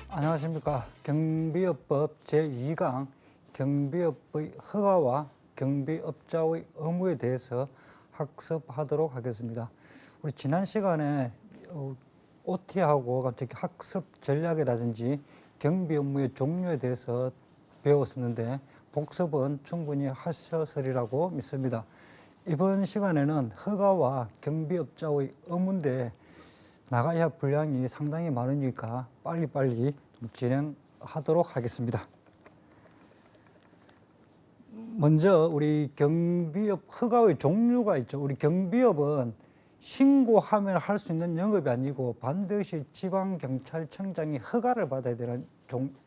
안녕하십니까. 경비업법 제2강 경비업의 허가와 경비업자의 의무에 대해서 학습하도록 하겠습니다. 우리 지난 시간에 OT하고 특히 학습 전략이라든지 경비 업무의 종류에 대해서 배웠었는데 복습은 충분히 하셨으리라고 믿습니다. 이번 시간에는 허가와 경비업자의 의무인데 나가야 할 분량이 상당히 많으니까 빨리빨리 진행하도록 하겠습니다. 먼저 우리 경비업 허가의 종류가 있죠. 우리 경비업은 신고하면 할 수 있는 영업이 아니고 반드시 지방경찰청장이 허가를 받아야 되는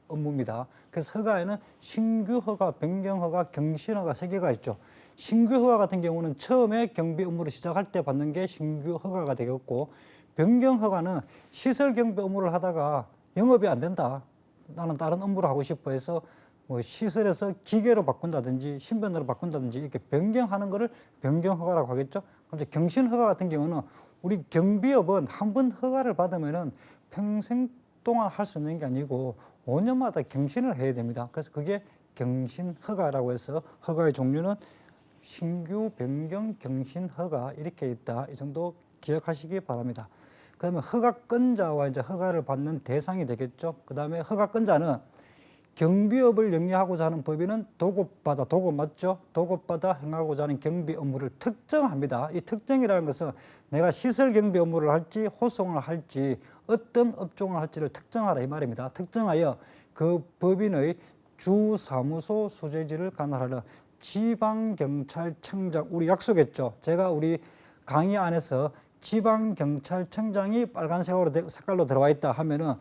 업무입니다. 그래서 허가에는 신규 허가, 변경 허가, 경신 허가 3개가 있죠. 신규 허가 같은 경우는 처음에 경비 업무를 시작할 때 받는 게 신규 허가가 되겠고, 변경 허가는 시설 경비 업무를 하다가 영업이 안 된다, 나는 다른 업무를 하고 싶어 해서 뭐 시설에서 기계로 바꾼다든지 신변으로 바꾼다든지 이렇게 변경하는 거를 변경 허가라고 하겠죠. 그런데 경신 허가 같은 경우는 우리 경비업은 한 번 허가를 받으면은 평생 동안 할 수 있는 게 아니고 5년마다 경신을 해야 됩니다. 그래서 그게 경신 허가라고 해서 허가의 종류는 신규, 변경, 경신 허가 이렇게 있다. 이 정도 기억하시기 바랍니다. 그다음에 허가권자와 이제 허가를 받는 대상이 되겠죠. 그다음에 허가권자는 경비업을 영위하고자 하는 법인은 도급받아, 도급 맞죠? 도급받아 행하고자 하는 경비 업무를 특정합니다. 이 특정이라는 것은 내가 시설 경비 업무를 할지 호송을 할지 어떤 업종을 할지를 특정하라 이 말입니다. 특정하여 그 법인의 주 사무소 소재지를 관할하는 지방경찰청장, 우리 약속했죠. 제가 우리 강의 안에서 지방경찰청장이 빨간색으로 들어와 있다 하면은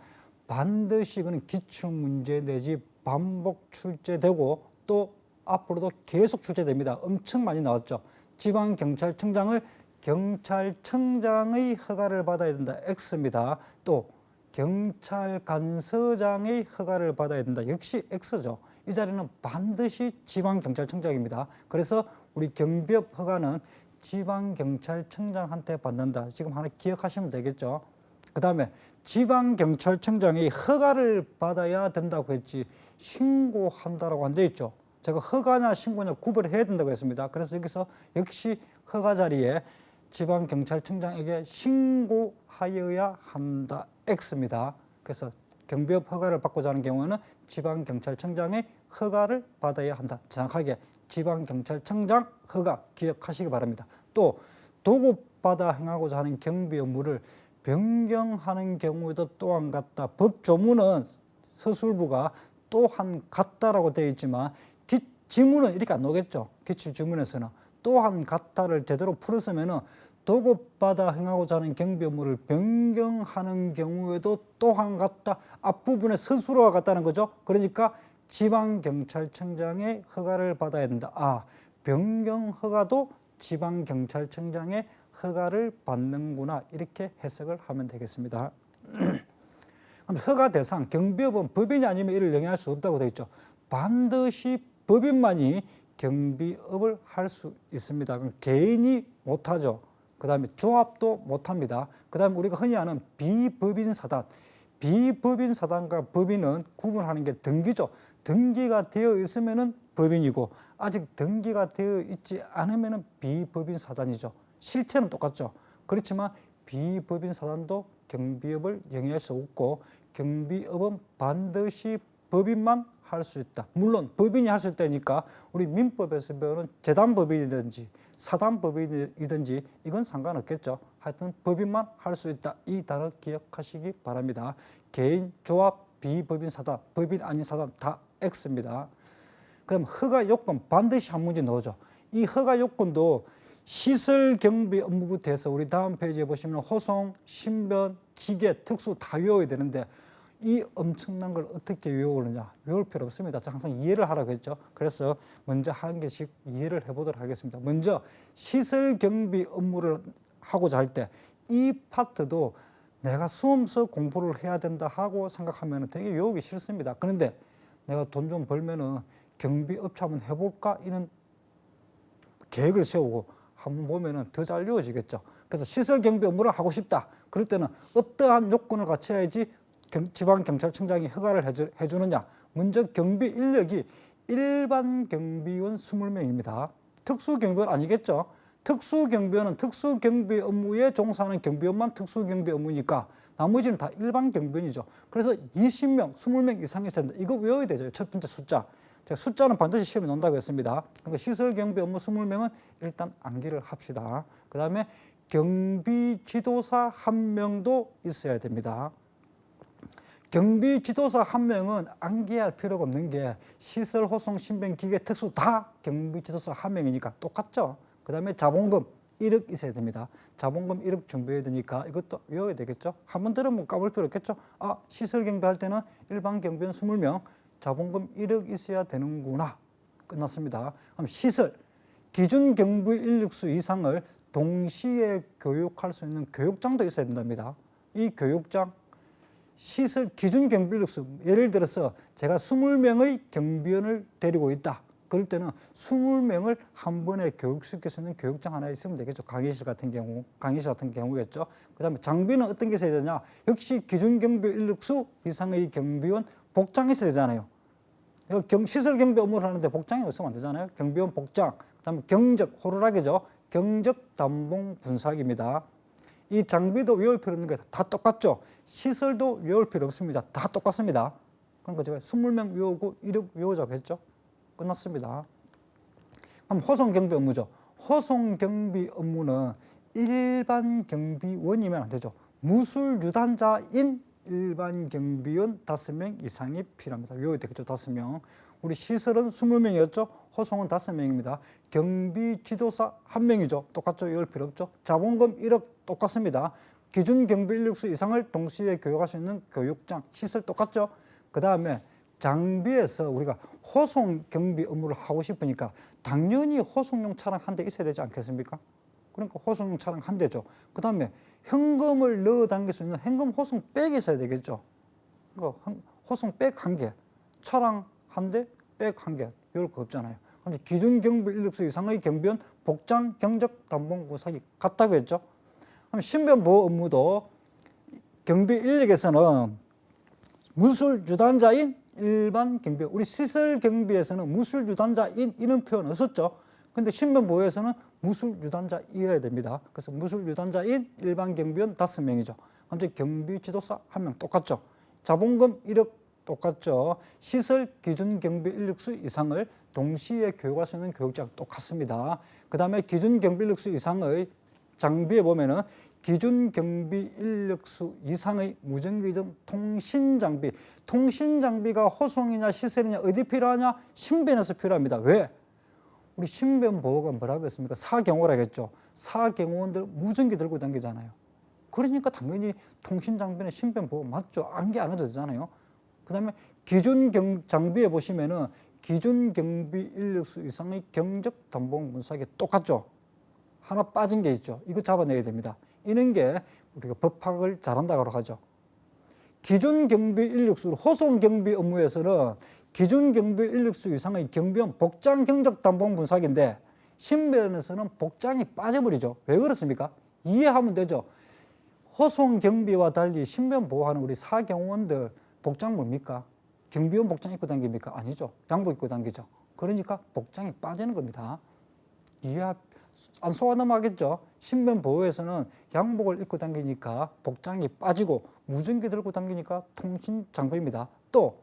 반드시 그는 기출문제 내지 반복 출제되고 또 앞으로도 계속 출제됩니다. 엄청 많이 나왔죠. 지방경찰청장을 경찰청장의 허가를 받아야 된다. X입니다. 또 경찰간서장의 허가를 받아야 된다. 역시 X죠. 이 자리는 반드시 지방경찰청장입니다. 그래서 우리 경비업 허가는 지방경찰청장한테 받는다. 지금 하나 기억하시면 되겠죠. 그 다음에 지방경찰청장이 허가를 받아야 된다고 했지 신고한다라고 안 돼 있죠. 제가 허가냐 신고냐 구별해야 된다고 했습니다. 그래서 여기서 역시 허가 자리에 지방경찰청장에게 신고하여야 한다. X입니다. 그래서 경비업 허가를 받고자 하는 경우는 지방경찰청장의 허가를 받아야 한다. 정확하게 지방경찰청장 허가 기억하시기 바랍니다. 또 도급받아 행하고자 하는 경비 업무를 변경하는 경우에도 또한 같다. 법조문은 서술부가 또한 같다라고 되어 있지만 지문은 이렇게 안 나오겠죠. 기출지문에서는 또한 같다를 제대로 풀었으면은 도급받아 행하고자 하는 경비 업무를 변경하는 경우에도 또한 같다. 앞부분에 서술어가 같다는 거죠. 그러니까 지방경찰청장의 허가를 받아야 된다. 변경 허가도 지방경찰청장의 허가를 받는구나. 이렇게 해석을 하면 되겠습니다. 그럼 허가 대상, 경비업은 법인이 아니면 이를 영위할 수 없다고 되어 있죠. 반드시 법인만이 경비업을 할 수 있습니다. 그럼 개인이 못하죠. 그 다음에 조합도 못합니다. 그 다음에 우리가 흔히 아는 비법인 사단, 비법인 사단과 법인은 구분하는 게 등기죠. 등기가 되어 있으면은 법인이고 아직 등기가 되어 있지 않으면은 비법인 사단이죠. 실체는 똑같죠. 그렇지만 비법인 사단도 경비업을 영위할 수 없고 경비업은 반드시 법인만 할 수 있다. 물론 법인이 할 수 있다니까 우리 민법에서 배우는 재단법인이든지 사단법인이든지 이건 상관없겠죠. 하여튼 법인만 할 수 있다. 이 단어 기억하시기 바랍니다. 개인, 조합, 비법인 사단, 법인 아닌 사단 다 X입니다. 그럼 허가 요건 반드시 한 문제 넣어줘. 이 허가 요건도 시설 경비 업무부터 해서 우리 다음 페이지에 보시면 호송, 신변, 기계, 특수 다 외워야 되는데 이 엄청난 걸 어떻게 외우느냐? 외울 필요 없습니다. 항상 이해를 하라고 했죠. 그래서 먼저 한 개씩 이해를 해보도록 하겠습니다. 먼저 시설 경비 업무를 하고자 할 때 이 파트도 내가 수험서 공부를 해야 된다 하고 생각하면 되게 외우기 싫습니다. 그런데 내가 돈 좀 벌면은 경비업체 한번 해볼까? 이런 계획을 세우고 한번 보면은 더 잘 이루어지겠죠. 그래서 시설 경비 업무를 하고 싶다. 그럴 때는 어떠한 요건을 갖춰야지 지방경찰청장이 허가를 해주느냐. 먼저 경비 인력이 일반 경비원 20명입니다. 특수경비원 아니겠죠. 특수경비원은 특수경비 업무에 종사하는 경비원만 특수경비 업무니까 나머지는 다 일반 경비원이죠. 그래서 20명, 20명 이상이 된다. 이거 외워야 되죠. 첫 번째 숫자. 제가 숫자는 반드시 시험에 논다고 했습니다. 그러니까 시설 경비 업무 20명은 일단 암기를 합시다. 그 다음에 경비 지도사 1명도 있어야 됩니다. 경비 지도사 1명은 암기할 필요가 없는 게 시설, 호송, 신변, 기계, 특수 다 경비 지도사 1명이니까 똑같죠. 그 다음에 자본금 1억 있어야 됩니다. 자본금 1억 준비해야 되니까 이것도 외워야 되겠죠. 한번 들으면 까볼 필요 없겠죠. 아, 시설 경비할 때는 일반 경비원 20명, 자본금 1억 있어야 되는구나. 끝났습니다. 그럼 시설, 기준 경비 인력수 이상을 동시에 교육할 수 있는 교육장도 있어야 된답니다. 이 교육장, 시설 기준 경비 인력수, 예를 들어서 제가 20명의 경비원을 데리고 있다. 그럴 때는 20명을 한 번에 교육시킬 수 있는 교육장 하나 있으면 되겠죠. 강의실 같은 경우겠죠. 그 다음에 장비는 어떤 게 있어야 되냐. 역시 기준 경비 인력수 이상의 경비원 복장이 있어야 되잖아요. 시설 경비 업무를 하는데 복장이 없으면 안 되잖아요. 경비원 복장, 그 다음에 경적, 호루라기죠. 경적 담봉 분사기입니다. 이 장비도 외울 필요 없는 게 다 똑같죠. 시설도 외울 필요 없습니다. 다 똑같습니다. 그러니까 제가 20명 외우고 1억 외우자고 했죠. 끝났습니다. 그럼 호송 경비 업무죠. 호송 경비 업무는 일반 경비원이면 안 되죠. 무술 유단자인 일반 경비원 5명 이상이 필요합니다. 외워야 되겠죠. 5명. 우리 시설은 20명이었죠. 호송은 5명입니다. 경비 지도사 1명이죠. 똑같죠. 외울 필요 없죠. 자본금 1억 똑같습니다. 기준 경비 인력수 이상을 동시에 교육할 수 있는 교육장, 시설 똑같죠. 그 다음에 장비에서 우리가 호송 경비 업무를 하고 싶으니까 당연히 호송용 차량 한 대 있어야 되지 않겠습니까? 그러니까 호송용 차량 한 대죠. 그 다음에 현금을 넣어 당길 수 있는 현금 호송 백이 있어야 되겠죠. 그러니까 호송 백 한 개, 차량 한 대, 백 한 개, 외울 거 없잖아요. 그럼 기준 경비 인력수 이상의 경비원 복장, 경적, 담봉, 구사기 같다고 했죠. 그럼 신변 보호 업무도 경비 인력에서는 무술 유단자인 일반 경비, 우리 시설 경비에서는 무술 유단자인 이런 표현 없었죠. 근데 신변 보호에서는 무술 유단자이어야 됩니다. 그래서 무술 유단자인 일반 경비원 5명이죠. 그럼 경비 지도사 1명 똑같죠. 자본금 1억 똑같죠. 시설 기준 경비 인력수 이상을 동시에 교육할 수 있는 교육장 똑같습니다. 그 다음에 기준 경비 인력수 이상의 장비에 보면은 기준 경비 인력수 이상의 무전기 등 통신 장비, 통신 장비가 호송이냐 시설이냐 어디 필요하냐? 신변에서 필요합니다. 왜? 우리 신변 보호가 뭐라고 했습니까? 사경호라겠죠. 사경호원들 무전기 들고 다니잖아요. 그러니까 당연히 통신 장비는 신변 보호 맞죠. 암기 안 해도 되잖아요. 그 다음에 기준 장비에 보시면은 기준 경비 인력수 이상의 경적 담봉 분사기 똑같죠. 하나 빠진 게 있죠. 이거 잡아내야 됩니다. 이런 게 우리가 법학을 잘한다고 하죠. 기준 경비 인력수, 호송 경비 업무에서는 기준 경비 인력수 이상의 경비원 복장 경적 담봉 분사기인데 신변에서는 복장이 빠져버리죠. 왜 그렇습니까? 이해하면 되죠. 호송 경비와 달리 신변 보호하는 우리 사경원들 복장 뭡니까? 경비원 복장 입고 다닙니까? 아니죠. 양복 입고 다니죠. 그러니까 복장이 빠지는 겁니다. 안 속아 넘어가겠죠. 신변 보호에서는 양복을 입고 다니니까 복장이 빠지고 무전기 들고 다니니까 통신 장비입니다. 또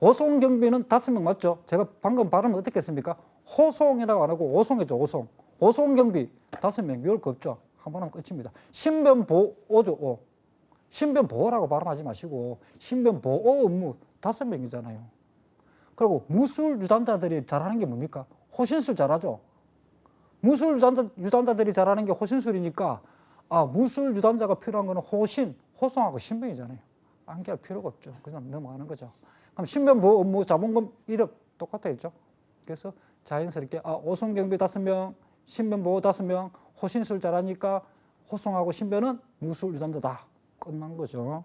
호송 경비는 5명 맞죠? 제가 방금 발음을 어떻게 했습니까? 호송이라고 안 하고 오송했죠. 오송. 오송 경비 5명 외울 거 없죠. 한 번 하면 끝입니다. 신변 보호죠. 신변 보호라고 발음하지 마시고 신변 보호 업무 5명이잖아요. 그리고 무술 유단자들이 잘하는 게 뭡니까? 호신술 잘하죠. 무술 유단자들이 잘하는 게 호신술이니까 무술 유단자가 필요한 거는 호송하고 신변이잖아요. 암기할 필요가 없죠. 그냥 넘어가는 거죠. 그럼 신변 보호 업무 자본금 1억 똑같아야죠. 그래서 자연스럽게 오송 경비 5명, 신변 보호 5명, 호신술 잘하니까 호송하고 신변은 무술 유단자다. 끝난 거죠.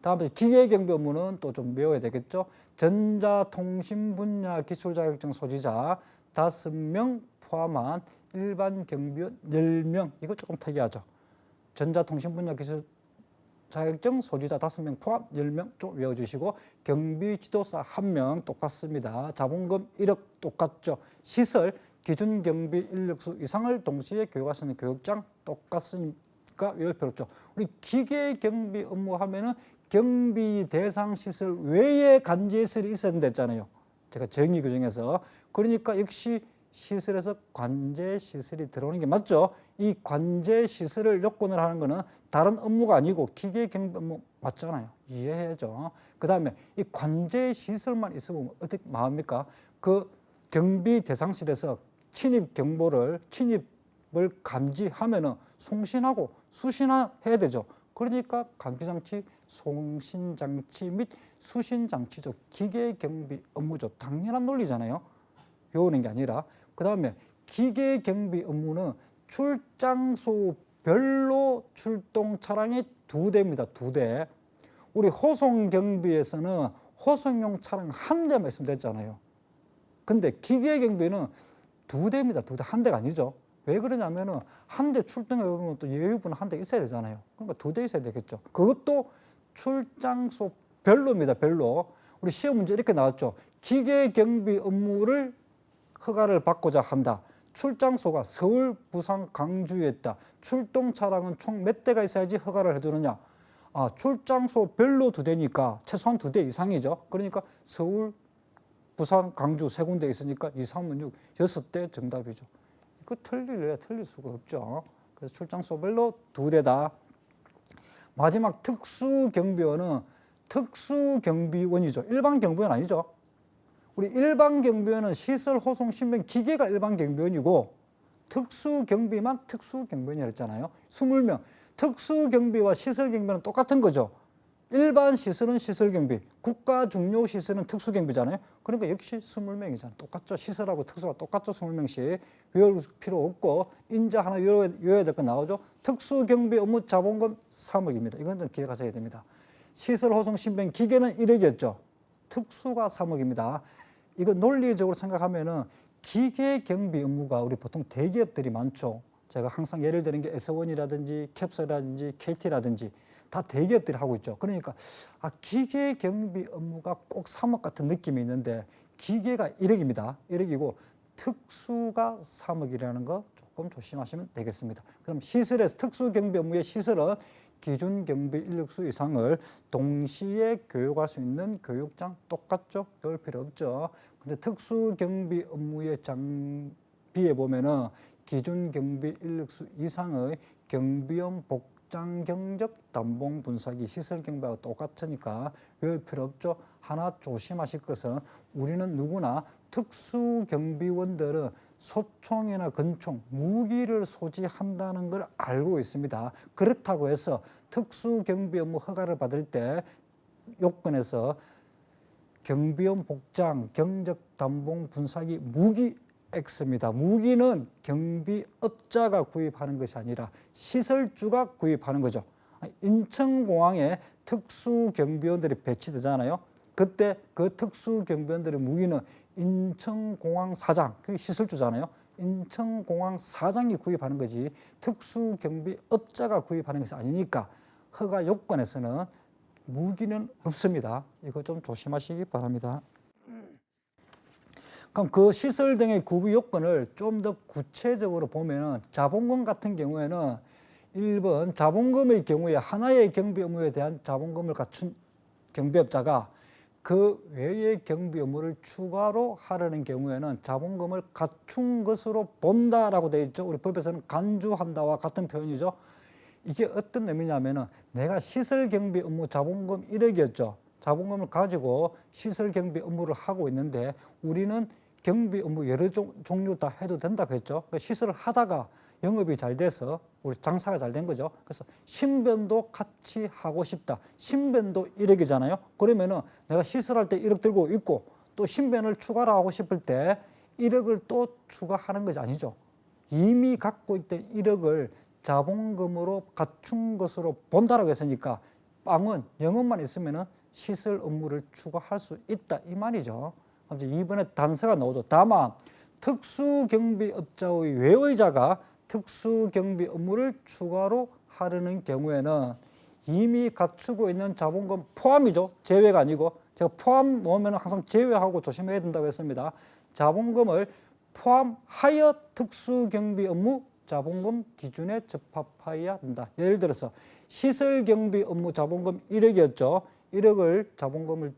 다음에 기계경비 업무는 또 좀 외워야 되겠죠. 전자통신 분야 기술 자격증 소지자 5명 포함한 일반 경비원 10명, 이거 조금 특이하죠. 전자통신 분야 기술 자격증 소지자 5명 포함 10명 좀 외워주시고, 경비지도사 1명 똑같습니다. 자본금 1억 똑같죠. 시설 기준 경비 인력수 이상을 동시에 교육할 수 있는 교육장 똑같으니까 외울 필요 없죠. 우리 기계 경비 업무 하면은 경비 대상 시설 외에 관제시설이 있어야 된다 했잖아요. 제가 정의 규정에서. 그러니까 역시 시설에서 관제시설이 들어오는 게 맞죠. 이 관제시설을 요건을 하는 거는 다른 업무가 아니고 기계 경비 업무 맞잖아요. 이해해야죠. 그 다음에 이 관제시설만 있으면 어떻게 마음입니까? 그 경비 대상실에서 침입을 감지하면은 송신하고 수신해야 되죠. 그러니까 감지장치, 송신장치 및 수신장치죠. 기계경비 업무죠. 당연한 논리잖아요. 외우는 게 아니라. 그 다음에 기계경비 업무는 출장소별로 출동 차량이 2대입니다. 2대. 우리 호송경비에서는 호송용 차량 1대만 있으면 됐잖아요. 근데 기계경비는 2대입니다. 2대. 1대가 아니죠. 왜 그러냐면은 한 대 출동해 보면 또 예비분 한 대 있어야 되잖아요. 그러니까 2대 있어야 되겠죠. 그것도 출장소 별로입니다. 별로. 우리 시험 문제 이렇게 나왔죠. 기계 경비 업무를 허가를 받고자 한다. 출장소가 서울, 부산, 강주에 있다. 출동 차량은 총 몇 대가 있어야지 허가를 해주느냐. 출장소 별로 2대니까 최소한 2대 이상이죠. 그러니까 서울, 부산, 강주 3군데 있으니까 2, 3, 6, 6대 정답이죠. 이거 틀릴 수가 없죠. 그래서 출장소별로 2대다. 마지막 특수경비원은 특수경비원이죠. 일반 경비원 아니죠. 우리 일반 경비원은 시설, 호송, 신변, 기계가 일반 경비원이고 특수경비만 특수경비원이라고 했잖아요. 20명. 특수경비와 시설경비는 똑같은 거죠. 일반 시설은 시설경비, 국가중요시설은 특수경비잖아요. 그러니까 역시 20명이잖아요. 똑같죠. 시설하고 특수가 똑같죠. 20명씩. 외울 필요 없고 인자 하나 외워야 될 거 나오죠. 특수경비 업무 자본금 3억입니다. 이건 좀 기억하셔야 됩니다. 시설, 호송, 신변, 기계는 1억이었죠. 특수가 3억입니다. 이거 논리적으로 생각하면은 기계경비 업무가 우리 보통 대기업들이 많죠. 제가 항상 예를 드는 게 S1이라든지 캡스라든지 KT라든지 다 대기업들이 하고 있죠. 그러니까 기계 경비 업무가 꼭 3억 같은 느낌이 있는데 기계가 1억입니다. 1억이고 특수가 3억이라는 거 조금 조심하시면 되겠습니다. 그럼 시설에서 특수 경비 업무의 시설은 기준 경비 인력수 이상을 동시에 교육할 수 있는 교육장 똑같죠? 배울 필요 없죠. 근데 특수 경비 업무의 장비에 보면은 기준 경비 인력수 이상의 경비원 복장 경적 담봉 분사기 시설 경비하고 똑같으니까 외울 필요 없죠. 하나 조심하실 것은 우리는 누구나 특수 경비원들은 소총이나 권총, 무기를 소지한다는 걸 알고 있습니다. 그렇다고 해서 특수 경비 업무 허가를 받을 때 요건에서 경비원 복장, 경적 담봉 분사기 무기 X입니다. 무기는 경비업자가 구입하는 것이 아니라 시설주가 구입하는 거죠. 인천공항에 특수경비원들이 배치되잖아요. 그때 그 특수경비원들의 무기는 인천공항 사장, 그게 시설주잖아요. 인천공항 사장이 구입하는 거지 특수경비업자가 구입하는 것이 아니니까 허가 요건에서는 무기는 없습니다. 이거 좀 조심하시기 바랍니다. 그럼 그 시설 등의 구비 요건을 좀 더 구체적으로 보면 자본금 같은 경우에는 1번 자본금의 경우에 하나의 경비 업무에 대한 자본금을 갖춘 경비업자가 그 외의 경비 업무를 추가로 하려는 경우에는 자본금을 갖춘 것으로 본다라고 되어 있죠. 우리 법에서는 간주한다와 같은 표현이죠. 이게 어떤 의미냐면은 내가 시설 경비 업무 자본금 1억이었죠. 자본금을 가지고 시설 경비 업무를 하고 있는데 우리는 경비 업무 여러 종류 다 해도 된다고 했죠. 그러니까 시설을 하다가 영업이 잘 돼서 우리 장사가 잘 된 거죠. 그래서 신변도 같이 하고 싶다. 신변도 1억이잖아요. 그러면은 내가 시설할 때 1억 들고 있고 또 신변을 추가로 하고 싶을 때 1억을 또 추가하는 것이 아니죠. 이미 갖고 있던 1억을 자본금으로 갖춘 것으로 본다라고 했으니까 빵은 영업만 있으면은 시설 업무를 추가할 수 있다 이 말이죠. 이번에 단서가 나오죠. 다만 특수경비업자의 외의자가 특수경비 업무를 추가로 하려는 경우에는 이미 갖추고 있는 자본금 포함이죠. 제외가 아니고 제가 포함 넣으면 항상 제외하고 조심해야 된다고 했습니다. 자본금을 포함하여 특수경비 업무 자본금 기준에 적합하여야 한다. 예를 들어서 시설경비 업무 자본금 1억이었죠. 1억을 자본금을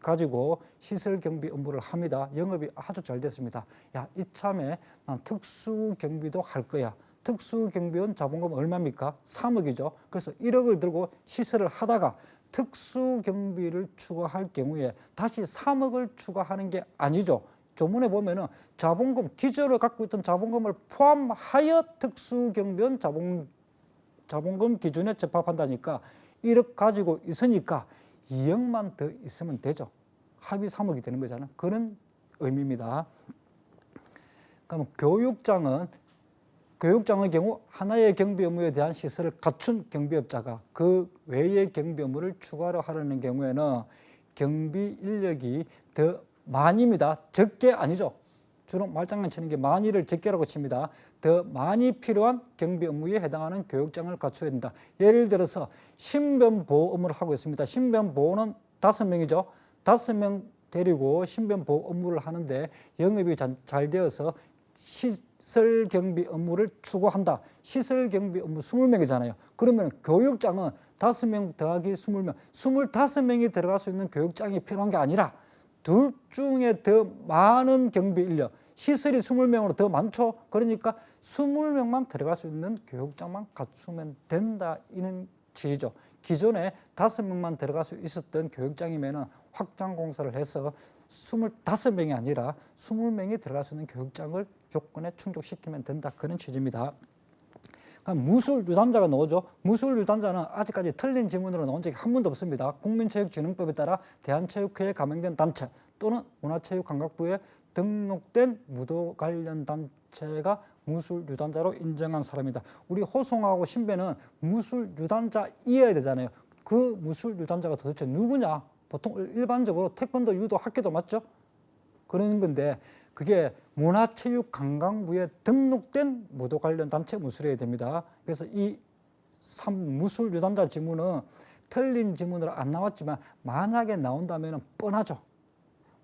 가지고 시설경비 업무를 합니다. 영업이 아주 잘 됐습니다. 야, 이참에 난 특수경비도 할 거야. 특수경비원 자본금 얼마입니까? 3억이죠. 그래서 1억을 들고 시설을 하다가 특수경비를 추가할 경우에 다시 3억을 추가하는 게 아니죠. 조문에 보면은 자본금, 기존에 갖고 있던 자본금을 포함하여 특수경비원 자본금 기준에 적합한다니까 1억 가지고 있으니까 2억만 더 있으면 되죠. 합의 3억이 되는 거잖아요. 그런 의미입니다. 그럼 교육장의 경우 하나의 경비 업무에 대한 시설을 갖춘 경비업자가 그 외의 경비 업무를 추가로 하려는 경우에는 경비 인력이 더 많이입니다. 적게 아니죠. 주로 말장난 치는 게 많이를 적게라고 칩니다. 더 많이 필요한 경비 업무에 해당하는 교육장을 갖춰야 된다. 예를 들어서 신변보호 업무를 하고 있습니다. 신변보호는 5명이죠. 5명 데리고 신변보호 업무를 하는데 영업이 잘 되어서 시설경비 업무를 추구한다. 시설경비 업무 20명이잖아요. 그러면 교육장은 5명 더하기 20명, 25명이 들어갈 수 있는 교육장이 필요한 게 아니라 둘 중에 더 많은 경비 인력, 시설이 20명으로 더 많죠. 그러니까 20명만 들어갈 수 있는 교육장만 갖추면 된다. 이는 취지죠. 기존에 5명만 들어갈 수 있었던 교육장이면 확장 공사를 해서 25명이 아니라 20명이 들어갈 수 있는 교육장을 조건에 충족시키면 된다. 그런 취지입니다. 그럼 무술유단자가 나오죠. 무술유단자는 아직까지 틀린 지문으로 나온 적이 한 번도 없습니다. 국민체육진흥법에 따라 대한체육회에 가맹된 단체 또는 문화체육관광부에 등록된 무도 관련 단체가 무술유단자로 인정한 사람이다. 우리 호송하고 신배는 무술유단자이어야 되잖아요. 그 무술유단자가 도대체 누구냐? 보통 일반적으로 태권도, 유도, 학교도 맞죠? 그런 건데 그게 문화체육관광부에 등록된 무도 관련 단체 무술이어야 됩니다. 그래서 이 무술유단자 지문은 틀린 지문으로 안 나왔지만 만약에 나온다면 뻔하죠.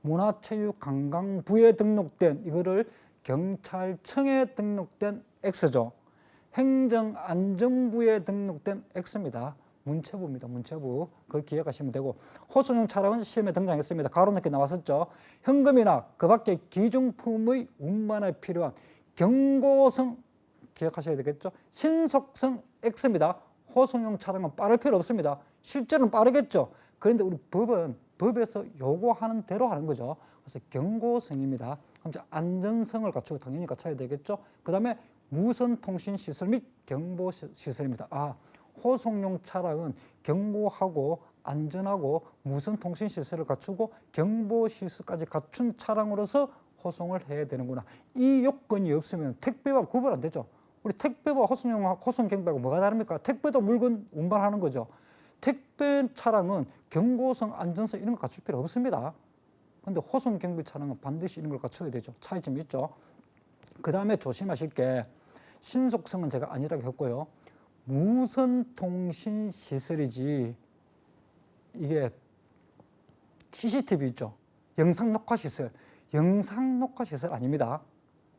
문화체육관광부에 등록된 이거를 경찰청에 등록된 X죠. 행정안전부에 등록된 X입니다. 문체부입니다. 문체부. 그걸 기억하시면 되고 호송용 차량은 시험에 등장했습니다. 가로 넣기 나왔었죠. 현금이나 그 밖의 기중품의 운반에 필요한 경고성 기억하셔야 되겠죠. 신속성 X입니다. 호송용 차량은 빠를 필요 없습니다. 실제로는 빠르겠죠. 그런데 우리 법에서 요구하는 대로 하는 거죠. 그래서 경고성입니다. 그럼 안전성을 갖추고 당연히 갖춰야 되겠죠. 그 다음에 무선통신시설 및 경보시설입니다. 호송용 차량은 경고하고 안전하고 무선통신시설을 갖추고 경보시설까지 갖춘 차량으로서 호송을 해야 되는구나. 이 요건이 없으면 택배와 구분 안 되죠. 우리 택배와 호송경비하고 뭐가 다릅니까? 택배도 물건 운반하는 거죠. 택배 차량은 경고성, 안전성 이런 거 갖출 필요 없습니다. 그런데 호송경비 차량은 반드시 이런 걸 갖춰야 되죠. 차이점이 있죠. 그 다음에 조심하실 게 신속성은 제가 아니라고 했고요. 무선통신시설이지 이게 CCTV 있죠. 영상녹화시설. 영상녹화시설 아닙니다.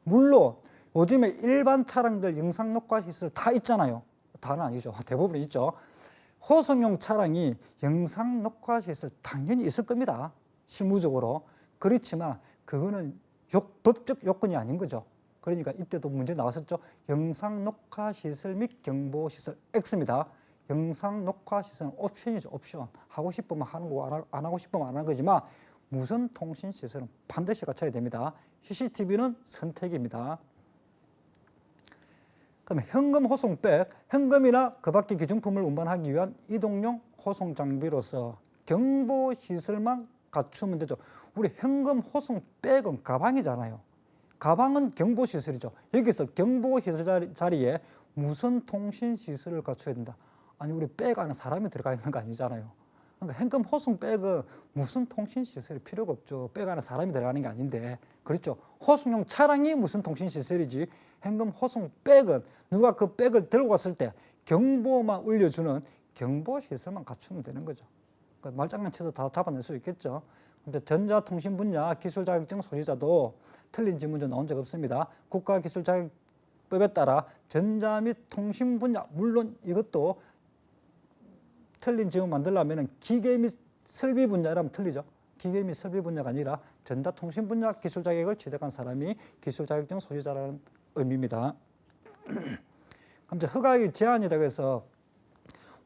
물론 요즘에 일반 차량들 영상녹화시설 다 있잖아요. 다는 아니죠. 대부분 있죠. 호송용 차량이 영상녹화시설 당연히 있을 겁니다. 실무적으로. 그렇지만 그거는 법적 요건이 아닌 거죠. 그러니까 이때도 문제 나왔었죠. 영상녹화시설 및 경보시설 X입니다. 영상녹화시설은 옵션이죠. 옵션. 하고 싶으면 하는 거고 안 하고 싶으면 안 하는 거지만 무선통신시설은 반드시 갖춰야 됩니다. CCTV는 선택입니다. 그럼 현금 호송백, 현금이나 그 밖의 기중품을 운반하기 위한 이동용 호송 장비로서 경보시설만 갖추면 되죠. 우리 현금 호송백은 가방이잖아요. 가방은 경보시설이죠. 여기서 경보시설 자리에 무선통신시설을 갖춰야 된다. 아니 우리 백 안에 사람이 들어가 있는 거 아니잖아요. 그러니까 현금 호송 백은 무슨 통신 시설이 필요가 없죠. 백 안에 사람이 들어가는 게 아닌데. 그렇죠. 호송용 차량이 무슨 통신 시설이지. 현금 호송 백은 누가 그 백을 들고 갔을 때 경보만 울려주는 경보 시설만 갖추면 되는 거죠. 그러니까 말장난쳐도 다 잡아낼 수 있겠죠. 근데 전자통신 분야 기술 자격증 소지자도 틀린 지문제 나온 적 없습니다. 국가기술자격법에 따라 전자 및 통신 분야, 물론 이것도 틀린 지문 만들려면 기계 및 설비 분야라면 틀리죠. 기계 및 설비 분야가 아니라 전자통신 분야 기술 자격을 취득한 사람이 기술 자격증 소유자라는 의미입니다. 그럼 이제 허가의 제한이라고 해서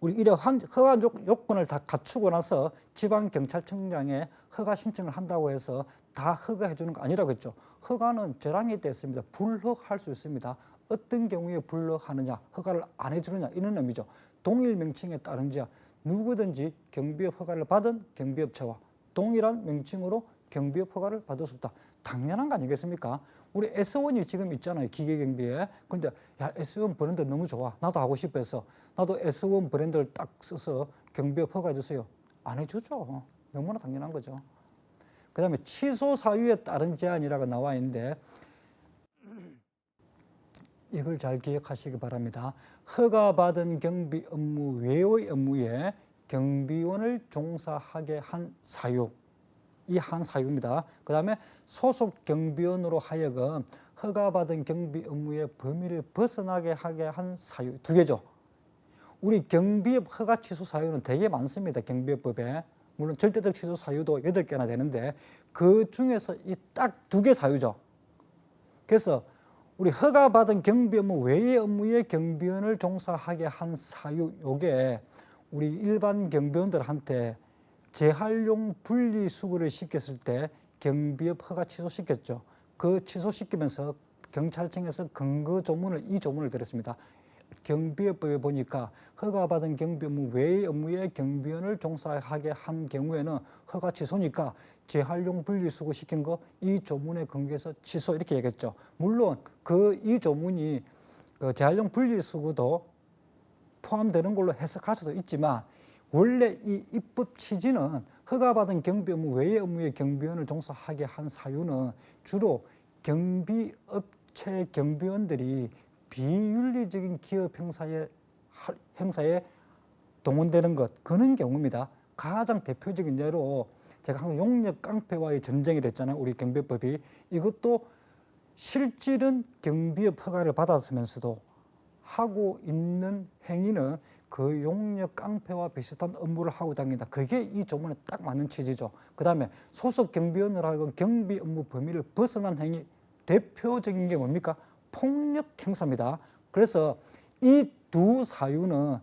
우리 이래 허가 요건을 다 갖추고 나서 지방경찰청장에 허가 신청을 한다고 해서 다 허가해 주는 거 아니라고 했죠. 허가는 저랑이 때 있습니다. 불허할 수 있습니다. 어떤 경우에 불허하느냐, 허가를 안 해주느냐 이런 의미죠. 동일 명칭에 따른지 누구든지 경비업 허가를 받은 경비업체와 동일한 명칭으로 경비업 허가를 받을 수 없다. 당연한 거 아니겠습니까? 우리 S1이 지금 있잖아요. 기계경비에. 근데 야 S1 브랜드 너무 좋아. 나도 하고 싶어 해서 나도 S1 브랜드를 딱 써서 경비업 허가해 주세요. 안 해주죠. 너무나 당연한 거죠. 그 다음에 취소 사유에 따른 제한이라고 나와 있는데 이걸 잘 기억하시기 바랍니다. 허가받은 경비 업무 외의 업무에 경비원을 종사하게 한 사유, 이 한 사유입니다. 그 다음에 소속 경비원으로 하여금 허가받은 경비 업무의 범위를 벗어나게 하게 한 사유, 두 개죠. 우리 경비업 허가 취소 사유는 되게 많습니다. 경비업법에. 물론 절대적 취소 사유도 8개나 되는데 그 중에서 이 딱 2개 사유죠. 그래서 우리 허가받은 경비 업무 외의 업무에 경비원을 종사하게 한 사유, 요게 우리 일반 경비원들한테 재활용 분리수거를 시켰을 때 경비업 허가 취소시켰죠. 그 취소시키면서 경찰청에서 근거 조문을, 이 조문을 드렸습니다. 경비업법에 보니까 허가받은 경비 업무 외의 업무에 경비원을 종사하게 한 경우에는 허가 취소니까 재활용 분리수거 시킨 거 이 조문에 근거해서 취소 이렇게 얘기했죠. 물론 이 조문이 재활용 분리수거도 포함되는 걸로 해석할 수도 있지만 원래 이 입법 취지는 허가받은 경비 업무 외의 업무에 경비원을 종사하게 한 사유는 주로 경비업체 경비원들이 비윤리적인 기업 행사에 동원되는 것, 그런 경우입니다. 가장 대표적인 예로 제가 항상 용역 깡패와의 전쟁이라 했잖아요. 우리 경비법이. 이것도 실질은 경비업 허가를 받았으면서도 하고 있는 행위는 그 용역 깡패와 비슷한 업무를 하고 다닌다. 그게 이 조문에 딱 맞는 취지죠. 그 다음에 소속 경비원으로 하여금 경비 업무 범위를 벗어난 행위, 대표적인 게 뭡니까? 폭력 행사입니다. 그래서 이 두 사유는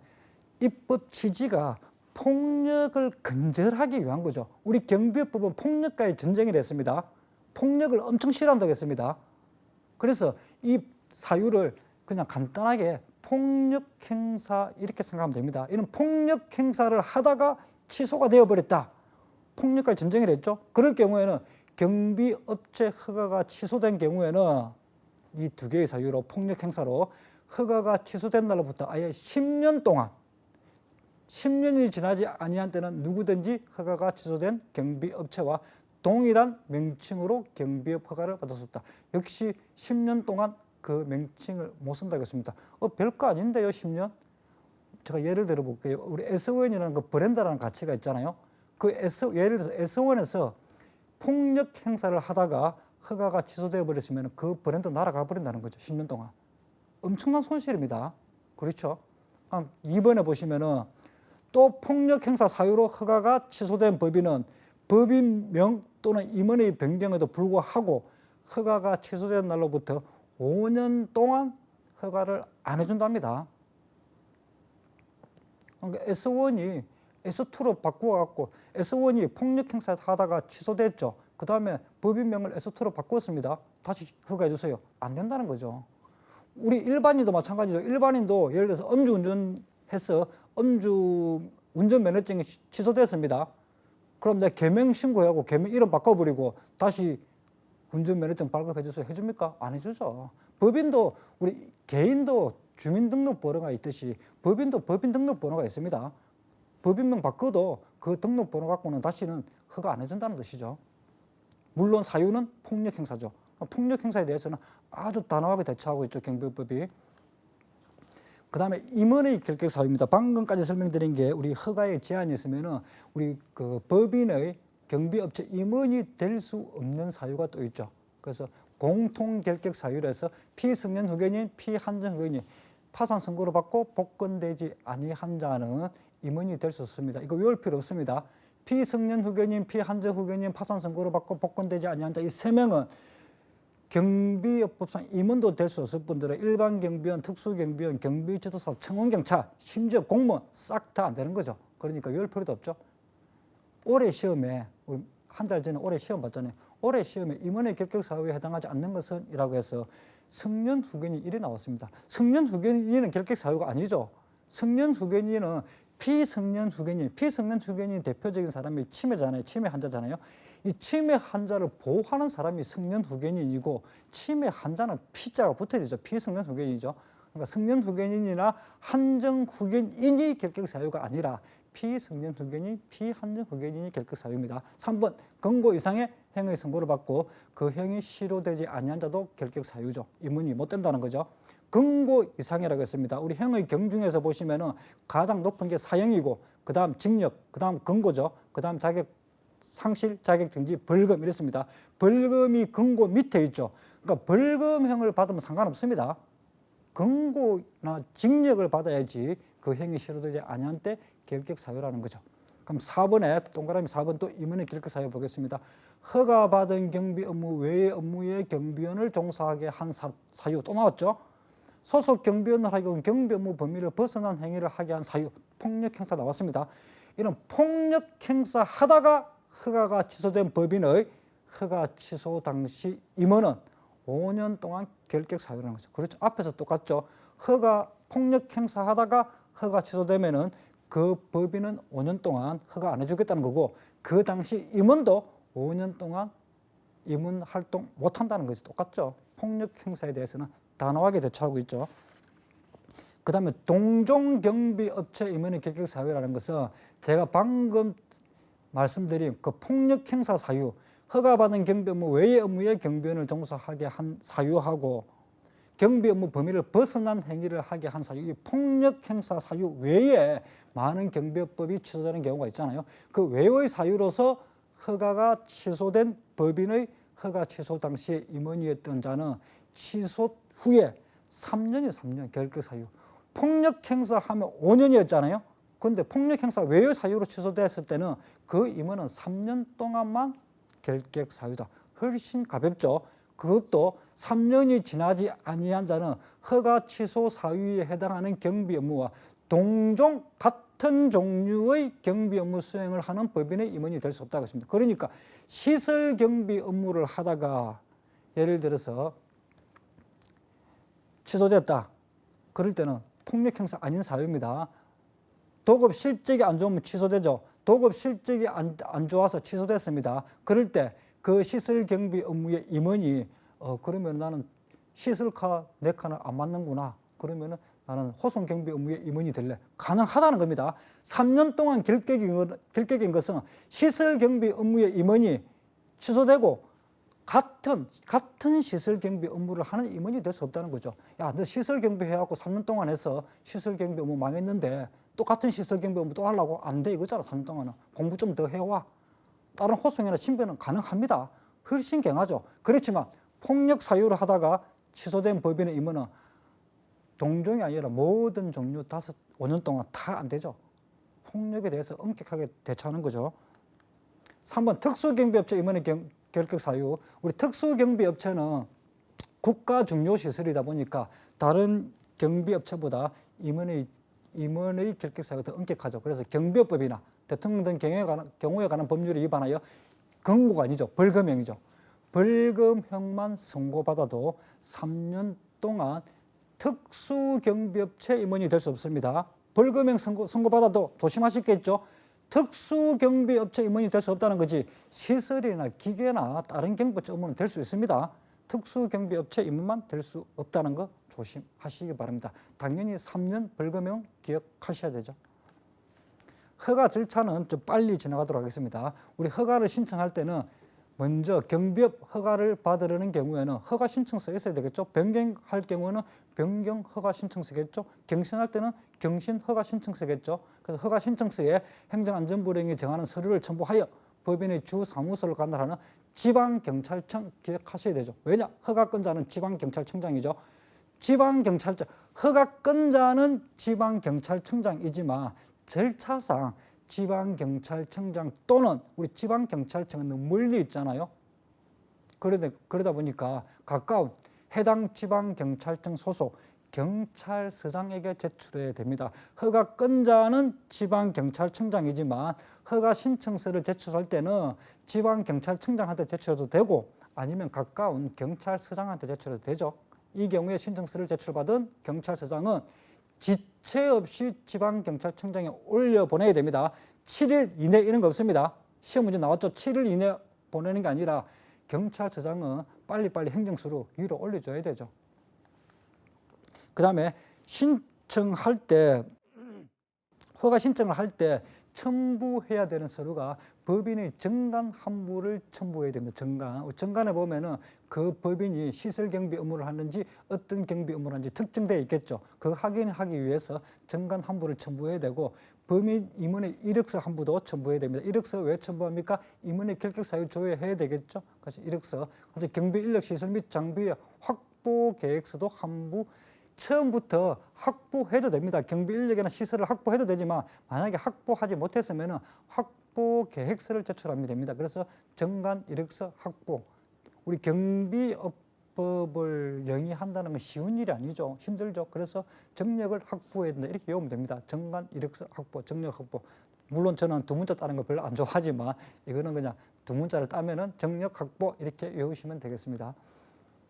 입법 취지가 폭력을 근절하기 위한 거죠. 우리 경비업법은 폭력과의 전쟁이라 했습니다. 폭력을 엄청 싫어한다고 했습니다. 그래서 이 사유를 그냥 간단하게 폭력 행사 이렇게 생각하면 됩니다. 이런 폭력 행사를 하다가 취소가 되어버렸다. 폭력과의 전쟁이라 했죠. 그럴 경우에는 경비업체 허가가 취소된 경우에는 이 2개의 사유로 폭력 행사로 허가가 취소된 날로부터 아예 10년 동안 10년이 지나지 아니한 때는 누구든지 허가가 취소된 경비업체와 동일한 명칭으로 경비업 허가를 받을 수 없다. 역시 10년 동안 그 명칭을 못 쓴다고 했습니다. 별거 아닌데요, 10년? 제가 예를 들어 볼게요. 우리 S1이라는 그 브랜드라는 가치가 있잖아요. 예를 들어서 S1에서 폭력 행사를 하다가 허가가 취소되어 버렸으면 그 브랜드 날아가 버린다는 거죠. 10년 동안. 엄청난 손실입니다. 그렇죠? 2번에 보시면은 또 폭력 행사 사유로 허가가 취소된 법인은 법인명 또는 임원의 변경에도 불구하고 허가가 취소된 날로부터 5년 동안 허가를 안 해준답니다. 그러니까 S1이 S2로 바꾸어갖고 S1이 폭력 행사 하다가 취소됐죠. 그 다음에 법인명을 S2로 바꾸었습니다. 다시 허가해 주세요. 안 된다는 거죠. 우리 일반인도 마찬가지죠. 일반인도 예를 들어서 음주운전해서 운전면허증이 취소됐습니다. 그럼 내가 개명 신고하고 개명 이름 바꿔버리고 다시 운전면허증 발급해 주세요. 해줍니까? 안 해주죠. 법인도 우리 개인도 주민등록번호가 있듯이 법인도 법인등록번호가 있습니다. 법인명 바꿔도 그 등록번호 갖고는 다시는 허가 안 해준다는 뜻이죠. 물론 사유는 폭력행사죠. 폭력행사에 대해서는 아주 단호하게 대처하고 있죠, 경비법이. 그 다음에 임원의 결격 사유입니다. 방금까지 설명드린 게 우리 허가에 제한이 있으면은 우리 그 법인의 경비업체 임원이 될 수 없는 사유가 또 있죠. 그래서 공통 결격 사유라서 피승년 후견인, 피한정 후견인, 파산 선고를 받고 복권되지 아니한 자는 임원이 될 수 없습니다. 이거 외울 필요 없습니다. 피승년 후견인, 피한정 후견인, 파산 선고를 받고 복권되지 아니한 자 이 세 명은 경비업법상 임원도 될 수 없을 뿐더러 일반 경비원, 특수경비원, 경비지도사, 청원경찰, 심지어 공무원 싹 다 안 되는 거죠. 그러니까 외울 필요도 없죠. 올해 시험에 한 달 전에 올해 시험 봤잖아요. 올해 시험에 임원의 결격 사유에 해당하지 않는 것은 이라고 해서 성년 후견인 1이 나왔습니다. 성년 후견인은 결격 사유가 아니죠. 성년 후견인은 피성년 후견인, 피성년 후견인 대표적인 사람이 치매잖아요. 치매 환자잖아요. 이 치매 환자를 보호하는 사람이 성년 후견인이고 치매 환자는 피자가 붙어야 되죠. 피성년 후견인이죠. 그러니까 성년 후견인이나 한정 후견인이 결격 사유가 아니라 피성년 후견인, 피한정 후견인이 결격 사유입니다. 3번 권고 이상의 행위 선고를 받고 그 형이 실효되지 아니한 자도 결격 사유죠. 임원이 못 된다는 거죠. 권고 이상이라고 했습니다. 우리 형의 경중에서 보시면은 가장 높은 게 사형이고 그 다음 징역, 그 다음 권고죠. 그 다음 자격 상실, 자격 정지, 벌금 이랬습니다. 벌금이 권고 밑에 있죠. 그러니까 벌금형을 받으면 상관없습니다. 권고나 징역을 받아야지 그 형이 실효되지 아니한 때 결격 사유라는 거죠. 그럼 4번에 동그라미 4번 또 임원의 결격 사유 보겠습니다. 허가받은 경비 업무 외의 업무에 경비원을 종사하게 한 사유 또 나왔죠. 소속 경비원을 하기는 경비 업무 범위를 벗어난 행위를 하게 한 사유, 폭력 행사 나왔습니다. 이런 폭력 행사 하다가 허가가 취소된 법인의 허가 취소 당시 임원은 5년 동안 결격 사유라는 거죠. 그렇죠. 앞에서 똑같죠. 허가 폭력 행사 하다가 허가 취소되면은 그 법인은 5년 동안 허가 안 해주겠다는 거고 그 당시 임원도 5년 동안 임원 활동 못 한다는 거지. 똑같죠. 폭력 행사에 대해서는 단호하게 대처하고 있죠. 그 다음에 동종경비업체 임원의 결격 사유라는 것은 제가 방금 말씀드린 그 폭력 행사 사유, 허가받은 경비 업무 외의 업무에 경비원을 종사하게 한 사유하고 경비 업무 범위를 벗어난 행위를 하게 한 사유, 이 폭력 행사 사유 외에 많은 경비업법이 취소되는 경우가 있잖아요. 그 외의 사유로서 허가가 취소된 법인의 허가 취소 당시에 임원이었던 자는 취소 후에 3년 결격 사유. 폭력 행사하면 5년이었잖아요. 그런데 폭력 행사 외의 사유로 취소됐을 때는 그 임원은 3년 동안만 결격 사유다. 훨씬 가볍죠. 그것도 3년이 지나지 아니한 자는 허가 취소 사유에 해당하는 경비 업무와 동종 같은 종류의 경비 업무 수행을 하는 법인의 임원이 될 수 없다고 했습니다. 그러니까 시설 경비 업무를 하다가 예를 들어서 취소됐다. 그럴 때는 폭력 행사 아닌 사유입니다. 도급 실적이 안 좋으면 취소되죠. 도급 실적이 안 좋아서 취소됐습니다. 그럴 때 그 시설 경비 업무의 임원이 그러면 나는 시설카 내 카는 안 맞는구나. 그러면은 나는 호송 경비 업무의 임원이 될래. 가능하다는 겁니다. 3년 동안 결격인 것은 시설 경비 업무의 임원이 취소되고 같은 시설 경비 업무를 하는 임원이 될 수 없다는 거죠. 야, 너 시설 경비 해갖고 3년 동안 해서 시설 경비 업무 망했는데 똑같은 시설 경비 업무 또 하려고 안 돼 이거잖아. 3년 동안은 공부 좀 더 해와. 다른 호송이나 신변은 가능합니다. 훨씬 강하죠. 그렇지만 폭력 사유를 하다가 취소된 법인의 임원은 동종이 아니라 모든 종류 5년 동안 다 안 되죠. 폭력에 대해서 엄격하게 대처하는 거죠. 3번 특수경비업체 임원의 결격 사유. 우리 특수경비업체는 국가 중요 시설이다 보니까 다른 경비업체보다 임원의 결격 사유가 더 엄격하죠. 그래서 경비업법이나 대통령 등 경우에 관한 법률에 위반하여 권고가 아니죠. 벌금형이죠. 벌금형만 선고받아도 3년 동안 특수경비업체 임원이 될 수 없습니다. 벌금형 선고받아도 조심하시겠죠. 특수경비업체 임원이 될 수 없다는 거지 시설이나 기계나 다른 경비업체 임원은 될 수 있습니다. 특수경비업체 임원만 될 수 없다는 거 조심하시기 바랍니다. 당연히 3년 벌금형 기억하셔야 되죠. 허가 절차는 좀 빨리 지나가도록 하겠습니다. 우리 허가를 신청할 때는 먼저 경비업 허가를 받으려는 경우에는 허가 신청서가 있어야 되겠죠. 변경할 경우는 변경 허가 신청서겠죠. 경신할 때는 경신 허가 신청서겠죠. 그래서 허가 신청서에 행정안전부령이 정하는 서류를 첨부하여 법인의 주 사무소를 관할하는 지방경찰청 기억하셔야 되죠. 왜냐? 허가권자는 지방경찰청장이죠. 지방경찰청, 허가권자는 지방경찰청장이지만 절차상 지방경찰청장 또는 우리 지방경찰청은 너무 멀리 있잖아요. 그러다 보니까 가까운 해당 지방경찰청 소속 경찰서장에게 제출해야 됩니다. 허가권자는 지방경찰청장이지만 허가 신청서를 제출할 때는 지방경찰청장한테 제출해도 되고 아니면 가까운 경찰서장한테 제출해도 되죠. 이 경우에 신청서를 제출받은 경찰서장은 지체 없이 지방경찰청장에 올려보내야 됩니다. 7일 이내 이런 거 없습니다. 시험 문제 나왔죠. 7일 이내 보내는 게 아니라 경찰서장은 빨리빨리 행정수로 위로 올려줘야 되죠. 그 다음에 신청할 때, 허가 신청을 할 때 첨부해야 되는 서류가 법인의 정관 한부를 첨부해야 됩니다. 정관에 보면은 그 법인이 시설 경비 업무를 하는지 어떤 경비 업무를 하는지 특정되어 있겠죠. 그 확인하기 위해서 정관 한부를 첨부해야 되고 범인 임원의 이력서 한부도 첨부해야 됩니다. 이력서 왜 첨부합니까? 임원의 결격 사유 조회해야 되겠죠. 그래서 이력서, 경비 인력 시설 및 장비의 확보 계획서도 한부 처음부터 확보해도 됩니다. 경비 인력이나 시설을 확보해도 되지만 만약에 확보하지 못했으면 확보 계획서를 제출하면 됩니다. 그래서 정관 이력서 확보. 우리 경비업법을 영위한다는 건 쉬운 일이 아니죠. 힘들죠. 그래서 정력을 확보해야 된다. 이렇게 외우면 됩니다. 정관 이력서 확보, 정력 확보. 물론 저는 두 문자 따는 거 별로 안 좋아하지만 이거는 그냥 두 문자를 따면은 정력 확보 이렇게 외우시면 되겠습니다.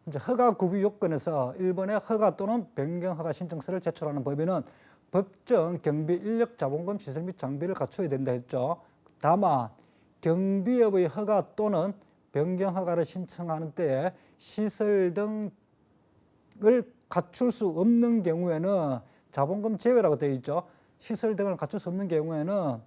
이제 허가 구비 요건에서 1번에 허가 또는 변경 허가 신청서를 제출하는 법인은 법정 경비 인력 자본금 시설 및 장비를 갖춰야 된다 했죠. 다만 경비업의 허가 또는 변경 허가를 신청하는 때에 시설 등을 갖출 수 없는 경우에는 자본금 제외라고 되어 있죠. 시설 등을 갖출 수 없는 경우에는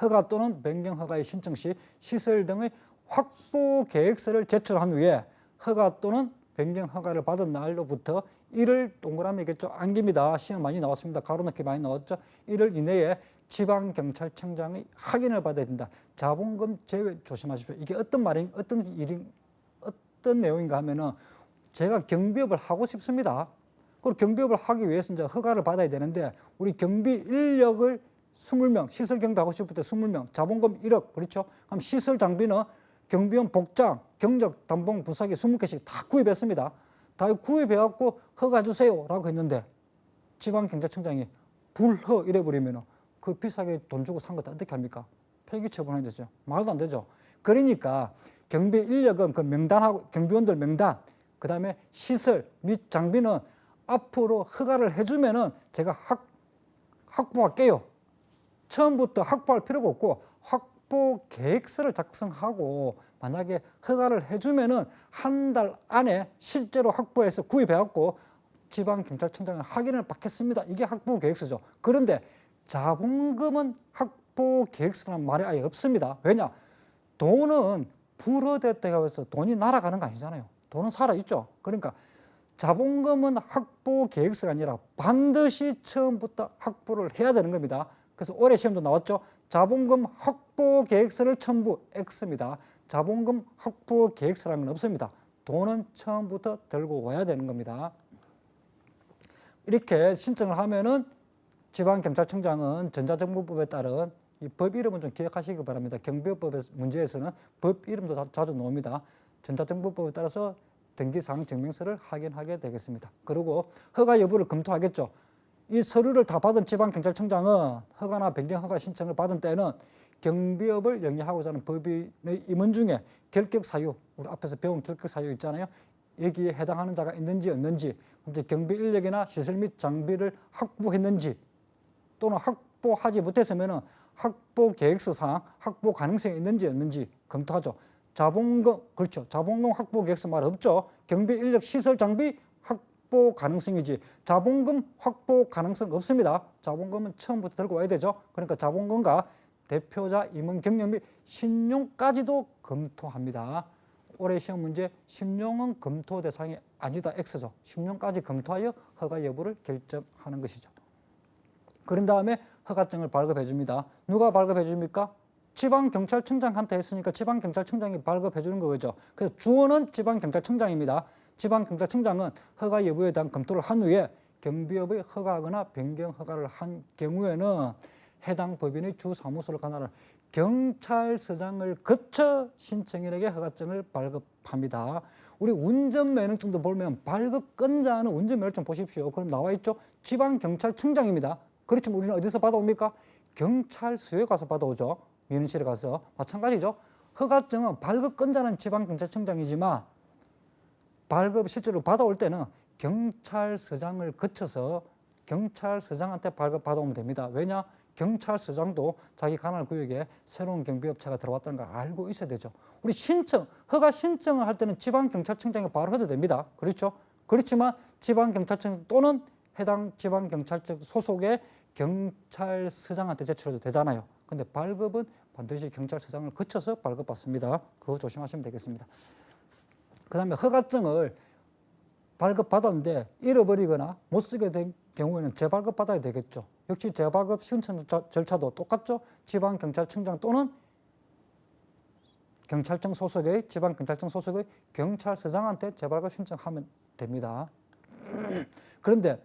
허가 또는 변경 허가의 신청 시 시설 등의 확보 계획서를 제출한 후에 허가 또는 변경 허가를 받은 날로부터 1일 동그라미겠죠. 안깁니다. 시험 많이 나왔습니다. 가로넣기 많이 나왔죠. 1일 이내에 지방경찰청장의 확인을 받아야 된다. 자본금 제외 조심하십시오. 이게 어떤 내용인가 하면은 제가 경비업을 하고 싶습니다. 그리고 경비업을 하기 위해서 이제 허가를 받아야 되는데 우리 경비 인력을 20명, 시설 경비하고 싶을 때 20명, 자본금 1억, 그렇죠? 그럼 시설 장비는 경비원 복장, 경적, 단봉, 분사기 20개씩 다 구입했습니다. 다 구입해갖고 허가 주세요 라고 했는데 지방경찰청장이 불허 이래버리면 그 비싸게 돈 주고 산 것도 어떻게 합니까? 폐기 처분해야 되죠. 말도 안 되죠. 그러니까 경비 인력은 그 명단하고 경비원들 명단, 그 다음에 시설 및 장비는 앞으로 허가를 해주면은 제가 확보할게요. 처음부터 확보할 필요가 없고 확보 계획서를 작성하고 만약에 허가를 해주면은 한 달 안에 실제로 확보해서 구입해갖고 지방경찰청장의 확인을 받겠습니다. 이게 확보 계획서죠. 그런데 자본금은 확보 계획서라는 말이 아예 없습니다. 왜냐? 돈은 불허됐다고 해서 돈이 날아가는 거 아니잖아요. 돈은 살아있죠. 그러니까 자본금은 확보 계획서가 아니라 반드시 처음부터 확보를 해야 되는 겁니다. 그래서 올해 시험도 나왔죠. 자본금 확보 계획서를 첨부 X입니다. 자본금 확보 계획서라는 건 없습니다. 돈은 처음부터 들고 와야 되는 겁니다. 이렇게 신청을 하면은 지방경찰청장은 전자정보법에 따른 이 법 이름은 좀 기억하시기 바랍니다. 경비업법의 문제에서는 법 이름도 자주 나옵니다. 전자정보법에 따라서 등기사항 증명서를 확인하게 되겠습니다. 그리고 허가 여부를 검토하겠죠. 이 서류를 다 받은 지방경찰청장은 허가나 변경 허가 신청을 받은 때는 경비업을 영위하고자 하는 법인의 임원 중에 결격 사유, 우리 앞에서 배운 결격 사유 있잖아요. 여기에 해당하는 자가 있는지 없는지, 경비 인력이나 시설 및 장비를 확보했는지 또는 확보하지 못했으면 확보 계획서상 확보 가능성이 있는지 없는지 검토하죠. 자본금, 그렇죠. 자본금 확보 계획서 말 없죠. 경비 인력 시설 장비 확보 확보 가능성이지 자본금 확보 가능성 없습니다. 자본금은 처음부터 들고 와야 되죠. 그러니까 자본금과 대표자 임원 경력 및 신용까지도 검토합니다. 올해 시험 문제 신용은 검토 대상이 아니다. X죠. 신용까지 검토하여 허가 여부를 결정하는 것이죠. 그런 다음에 허가증을 발급해 줍니다. 누가 발급해 줍니까? 지방경찰청장한테 했으니까 지방경찰청장이 발급해 주는 거죠. 그래서 주어는 지방경찰청장입니다. 지방경찰청장은 허가 여부에 대한 검토를 한 후에 경비업의 허가하거나 변경 허가를 한 경우에는 해당 법인의 주사무소를 관할하는 경찰서장을 거쳐 신청인에게 허가증을 발급합니다. 우리 운전면허증도 보면 발급권자는 운전면허증 보십시오. 그럼 나와 있죠? 지방경찰청장입니다. 그렇지만 우리는 어디서 받아옵니까? 경찰서에 가서 받아오죠. 민원실에 가서. 마찬가지죠. 허가증은 발급권자는 지방경찰청장이지만 발급 실제로 받아올 때는 경찰서장을 거쳐서 경찰서장한테 발급 받아오면 됩니다. 왜냐? 경찰서장도 자기 관할 구역에 새로운 경비업체가 들어왔다는 걸 알고 있어야 되죠. 우리 허가 신청을 할 때는 지방경찰청장이 바로 해도 됩니다. 그렇죠? 그렇지만 지방경찰청 또는 해당 지방경찰청 소속의 경찰서장한테 제출해도 되잖아요. 근데 발급은 반드시 경찰서장을 거쳐서 발급받습니다. 그거 조심하시면 되겠습니다. 그 다음에 허가증을 발급받았는데 잃어버리거나 못 쓰게 된 경우에는 재발급 받아야 되겠죠. 역시 재발급 신청 절차도 똑같죠. 지방경찰청장 또는 경찰청 소속의 지방경찰청 소속의 경찰서장한테 재발급 신청하면 됩니다. 그런데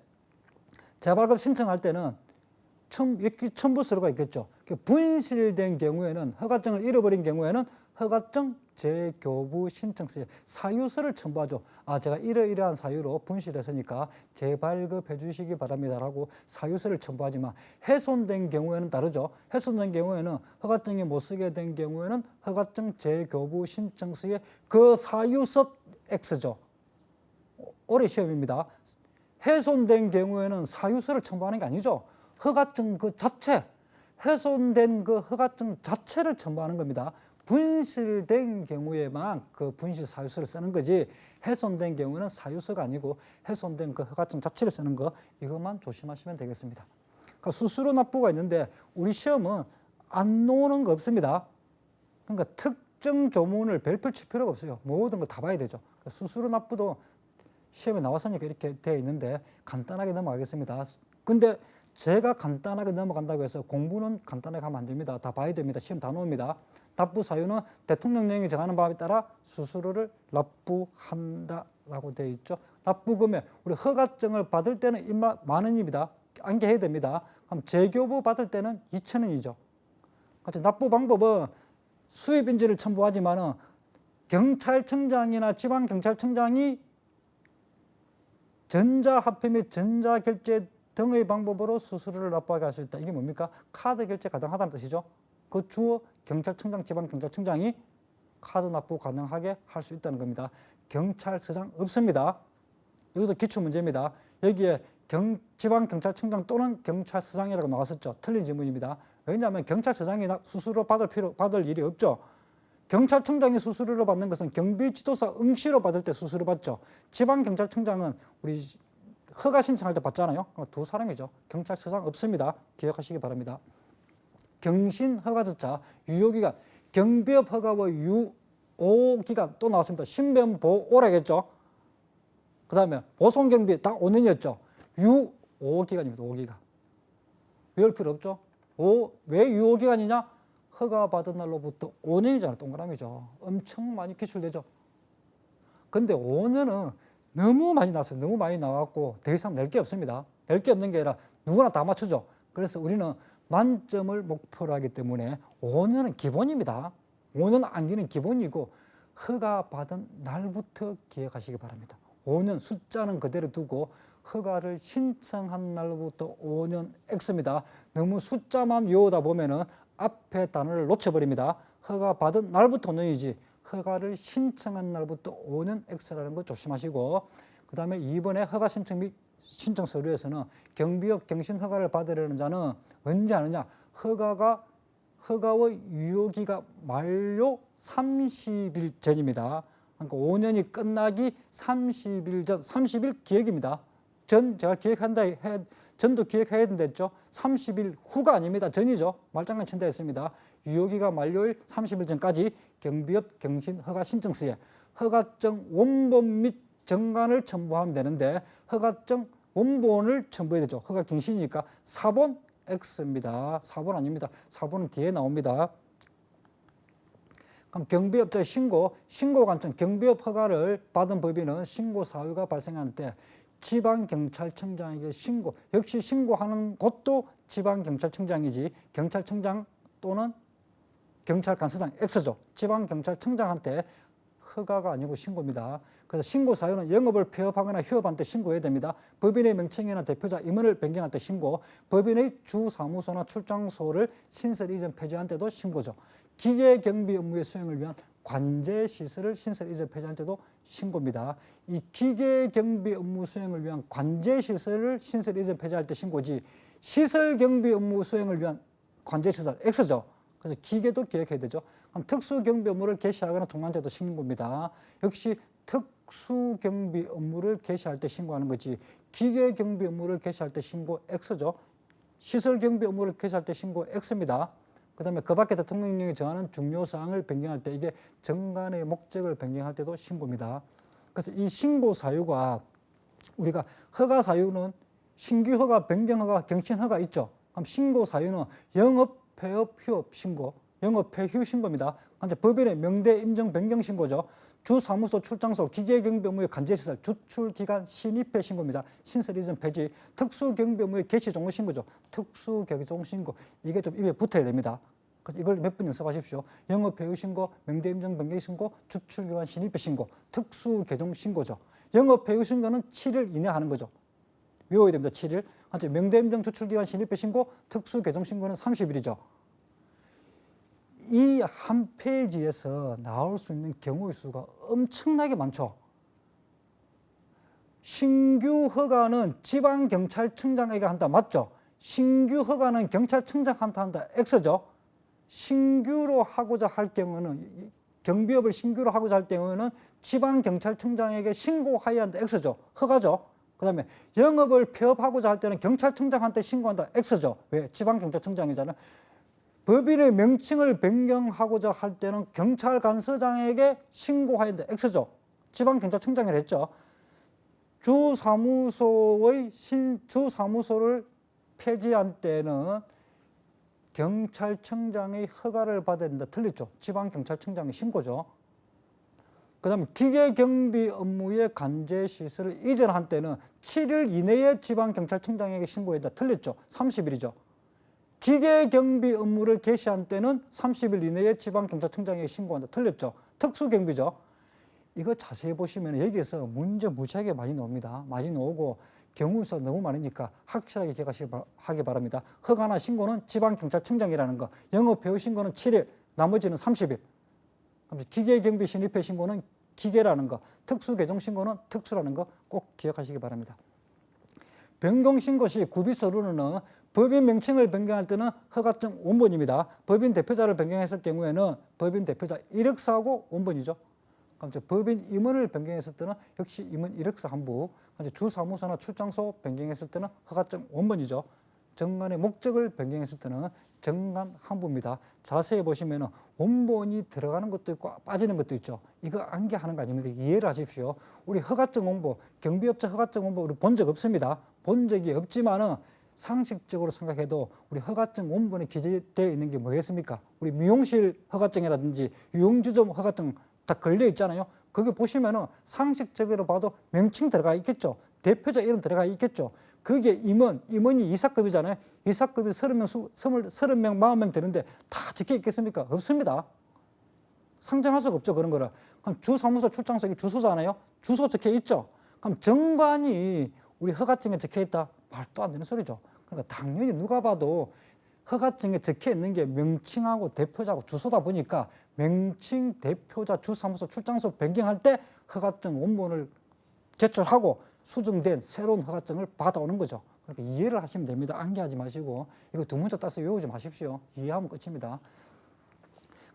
재발급 신청할 때는 첨부서류가 있겠죠. 분실된 경우에는 허가증을 잃어버린 경우에는 허가증 재교부 신청서에 사유서를 첨부하죠. 제가 이러이러한 사유로 분실했으니까 재발급해 주시기 바랍니다라고 사유서를 첨부하지만 훼손된 경우에는 다르죠. 훼손된 경우에는 허가증이 못 쓰게 된 경우에는 허가증 재교부 신청서에 그 사유서 X죠. 올해 시험입니다. 훼손된 경우에는 사유서를 첨부하는 게 아니죠. 허가증 그 자체, 훼손된 그 허가증 자체를 첨부하는 겁니다. 분실된 경우에만 그 분실 사유서를 쓰는 거지 훼손된 경우는 사유서가 아니고 훼손된 그 허가증 자체를 쓰는 거 이것만 조심하시면 되겠습니다. 그러니까 수수료 납부가 있는데 우리 시험은 안 나오는 거 없습니다. 그러니까 특정 조문을 별표 칠 필요가 없어요. 모든 걸 다 봐야 되죠. 그러니까 수수료 납부도 시험에 나왔으니까 이렇게 되어 있는데 간단하게 넘어가겠습니다. 근데 제가 간단하게 넘어간다고 해서 공부는 간단하게 하면 안 됩니다. 다 봐야 됩니다. 시험 다 나옵니다. 납부 사유는 대통령령이 정하는 바에 따라 수수료를 납부한다라고 되어 있죠. 납부 금액, 우리 허가증을 받을 때는 10,000원입니다. 안개해야 됩니다. 그럼 재교부 받을 때는 2,000원이죠. 같이 납부 방법은 수입인지를 첨부하지만은 경찰청장이나 지방경찰청장이 전자화폐 및 전자결제 등의 방법으로 수수료를 납부하게 할 수 있다. 이게 뭡니까? 카드 결제 가능하다는 뜻이죠. 그 주어 경찰청장, 지방경찰청장이 카드 납부 가능하게 할 수 있다는 겁니다. 경찰서장 없습니다. 이것도 기출문제입니다. 여기에 지방경찰청장 또는 경찰서장이라고 나왔었죠. 틀린 질문입니다. 왜냐하면 경찰서장이 수수료 받을 일이 없죠. 경찰청장이 수수료를 받는 것은 경비지도사 응시로 받을 때 수수료 받죠. 지방경찰청장은 우리 허가 신청할 때 받잖아요. 두 사람이죠. 경찰서장 없습니다. 기억하시기 바랍니다. 경신 허가조차 유효기간, 경비업 허가와 유효기간 또 나왔습니다. 신변보호라겠죠. 그 다음에 보송경비 딱 5년이었죠. 유효기간입니다. 5기간. 외울 필요 없죠. 왜 유효기간이냐? 허가받은 날로부터 5년이잖아요. 동그라미죠. 엄청 많이 기출되죠. 근데 5년은 너무 많이 나왔어요. 너무 많이 나왔고 더 이상 낼 게 없습니다. 낼 게 없는 게 아니라 누구나 다 맞추죠. 그래서 우리는 만점을 목표로 하기 때문에 5년은 기본입니다. 5년 암기는 기본이고 허가받은 날부터 기억하시기 바랍니다. 5년 숫자는 그대로 두고 허가를 신청한 날부터 5년 X입니다. 너무 숫자만 외우다 보면은 앞에 단어를 놓쳐버립니다. 허가받은 날부터 5년이지 허가를 신청한 날부터 5년 X라는 거 조심하시고, 그 다음에 이번에 허가 신청 및 신청 서류에서는 경비업 경신 허가를 받으려는 자는 언제 하느냐? 허가의 유효기가 만료 30일 전입니다. 그러니까 5년이 끝나기 30일 전, 30일 기획입니다. 전 제가 전도 기획해야 된댔죠. 30일 후가 아닙니다. 전이죠. 말장난 친다 했습니다. 유효기간 만료일 30일 전까지 경비업 경신 허가 신청서에 허가증 원본 및 정관을 첨부하면 되는데 허가증 원본을 첨부해야 되죠. 허가 갱신이니까 사본 X입니다. 사본 아닙니다. 사본은 뒤에 나옵니다. 그럼 경비업자 신고관청 경비업 허가를 받은 법인은 신고 사유가 발생할 때 지방경찰청장에게 신고, 역시 신고하는 곳도 지방경찰청장이지 경찰청장 또는 경찰관서장 X죠. 지방경찰청장한테 허가가 아니고 신고입니다. 그래서 신고 사유는 영업을 폐업하거나 휴업한 때 신고해야 됩니다. 법인의 명칭이나 대표자 임원을 변경할 때 신고, 법인의 주사무소나 출장소를 신설 이전 폐지한 때도 신고죠. 기계 경비 업무의 수행을 위한 관제 시설을 신설 이전 폐지할 때도 신고입니다. 이 기계 경비 업무 수행을 위한 관제 시설을 신설 이전 폐지할 때 신고지, 시설 경비 업무 수행을 위한 관제 시설 X죠. 그래서 기계도 기획해야 되죠. 그럼 특수 경비 업무를 개시하거나 종료할 때도 신고입니다. 역시 특수 경비 업무를 개시할 때 신고하는 거지, 기계 경비 업무를 개시할 때 신고 X죠. 시설 경비 업무를 개시할 때 신고 X입니다. 그 다음에 그 밖에 대통령령이 정하는 중요사항을 변경할 때, 이게 정관의 목적을 변경할 때도 신고입니다. 그래서 이 신고 사유가, 우리가 허가 사유는 신규 허가, 변경 허가, 갱신 허가 있죠. 그럼 신고 사유는 영업, 폐업, 휴업 신고, 영업, 폐휴 신고입니다. 이제 법인의 명대 임정 변경 신고죠. 주사무소, 출장소, 기계경비 업무의 관제시설, 주출기간 신입회 신고입니다. 신설 이전 폐지, 특수경비 업무의 개시 종료 신고죠. 특수개종 신고, 이게 좀 입에 붙어야 됩니다. 그래서 이걸 몇 번 연습하십시오. 영업 폐휴 신고, 명대 임정 변경 신고, 주출기간 신입회 신고, 특수개종 신고죠. 영업 폐휴 신고는 7일 이내 하는 거죠. 외워야 됩니다. 7일. 명대 임정 주출기간 신입회 신고, 특수개종 신고는 30일이죠. 이 한 페이지에서 나올 수 있는 경우의 수가 엄청나게 많죠. 신규 허가는 지방경찰청장에게 한다. 맞죠? 신규 허가는 경찰청장한테 한다. X죠. 신규로 하고자 할 경우는, 경비업을 신규로 하고자 할 경우에는 지방경찰청장에게 신고해야 한다. X죠. 허가죠. 그 다음에 영업을 폐업하고자 할 때는 경찰청장한테 신고한다. X죠. 왜? 지방경찰청장이잖아요. 법인의 명칭을 변경하고자 할 때는 경찰관서장에게 신고해야 한다. X죠. 지방경찰청장이라 했죠. 주사무소를 폐지한 때는 경찰청장의 허가를 받아야 된다. 틀렸죠. 지방경찰청장의 신고죠. 그 다음에 기계경비 업무의 관제시설을 이전한 때는 7일 이내에 지방경찰청장에게 신고해야 된다. 틀렸죠. 30일이죠. 기계경비 업무를 개시한 때는 30일 이내에 지방경찰청장에게 신고한다. 틀렸죠. 특수경비죠. 이거 자세히 보시면 여기에서 문제 무지하게 많이 나옵니다. 많이 나오고 경우수가 너무 많으니까 확실하게 기억하기 바랍니다. 허가나 신고는 지방경찰청장이라는 거, 영업폐업 신고는 7일, 나머지는 30일. 기계경비 신입회 신고는 기계라는 거, 특수개종 신고는 특수라는 거 꼭 기억하시기 바랍니다. 변경신고 시 구비서류는 법인 명칭을 변경할 때는 허가증 원본입니다. 법인 대표자를 변경했을 경우에는 법인 대표자 이력서하고 원본이죠. 그럼 법인 임원을 변경했을 때는 역시 임원 이력서 한부, 주사무소나 출장소 변경했을 때는 허가증 원본이죠. 정관의 목적을 변경했을 때는 정관 한부입니다. 자세히 보시면 원본이 들어가는 것도 있고 빠지는 것도 있죠. 이거 암기하는 거 아닙니다. 이해를 하십시오. 우리 허가증 원본, 경비업자 허가증 원본 우리 본 적 없습니다. 본 적이 없지만은 상식적으로 생각해도 우리 허가증 원본에 기재되어 있는 게 뭐겠습니까? 우리 미용실 허가증이라든지 유흥주점 허가증 다 걸려 있잖아요. 거기 보시면은 상식적으로 봐도 명칭 들어가 있겠죠. 대표자 이름 들어가 있겠죠. 그게 임원이 이사급이잖아요. 이사급이 30명, 40명 되는데 다 적혀 있겠습니까? 없습니다. 상정할 수가 없죠. 그런 거를. 그럼 주사무소 출장소 주소잖아요. 주소 적혀 있죠. 그럼 정관이 우리 허가증에 적혀 있다. 말도 안 되는 소리죠. 그러니까 당연히 누가 봐도 허가증에 적혀 있는 게 명칭하고 대표자하고 주소다 보니까 명칭, 대표자, 주사무소, 출장소 변경할 때 허가증 원본을 제출하고 수정된 새로운 허가증을 받아오는 거죠. 그러니까 이해를 하시면 됩니다. 암기하지 마시고 이거 두 문자 따서 외우지 마십시오. 이해하면 끝입니다.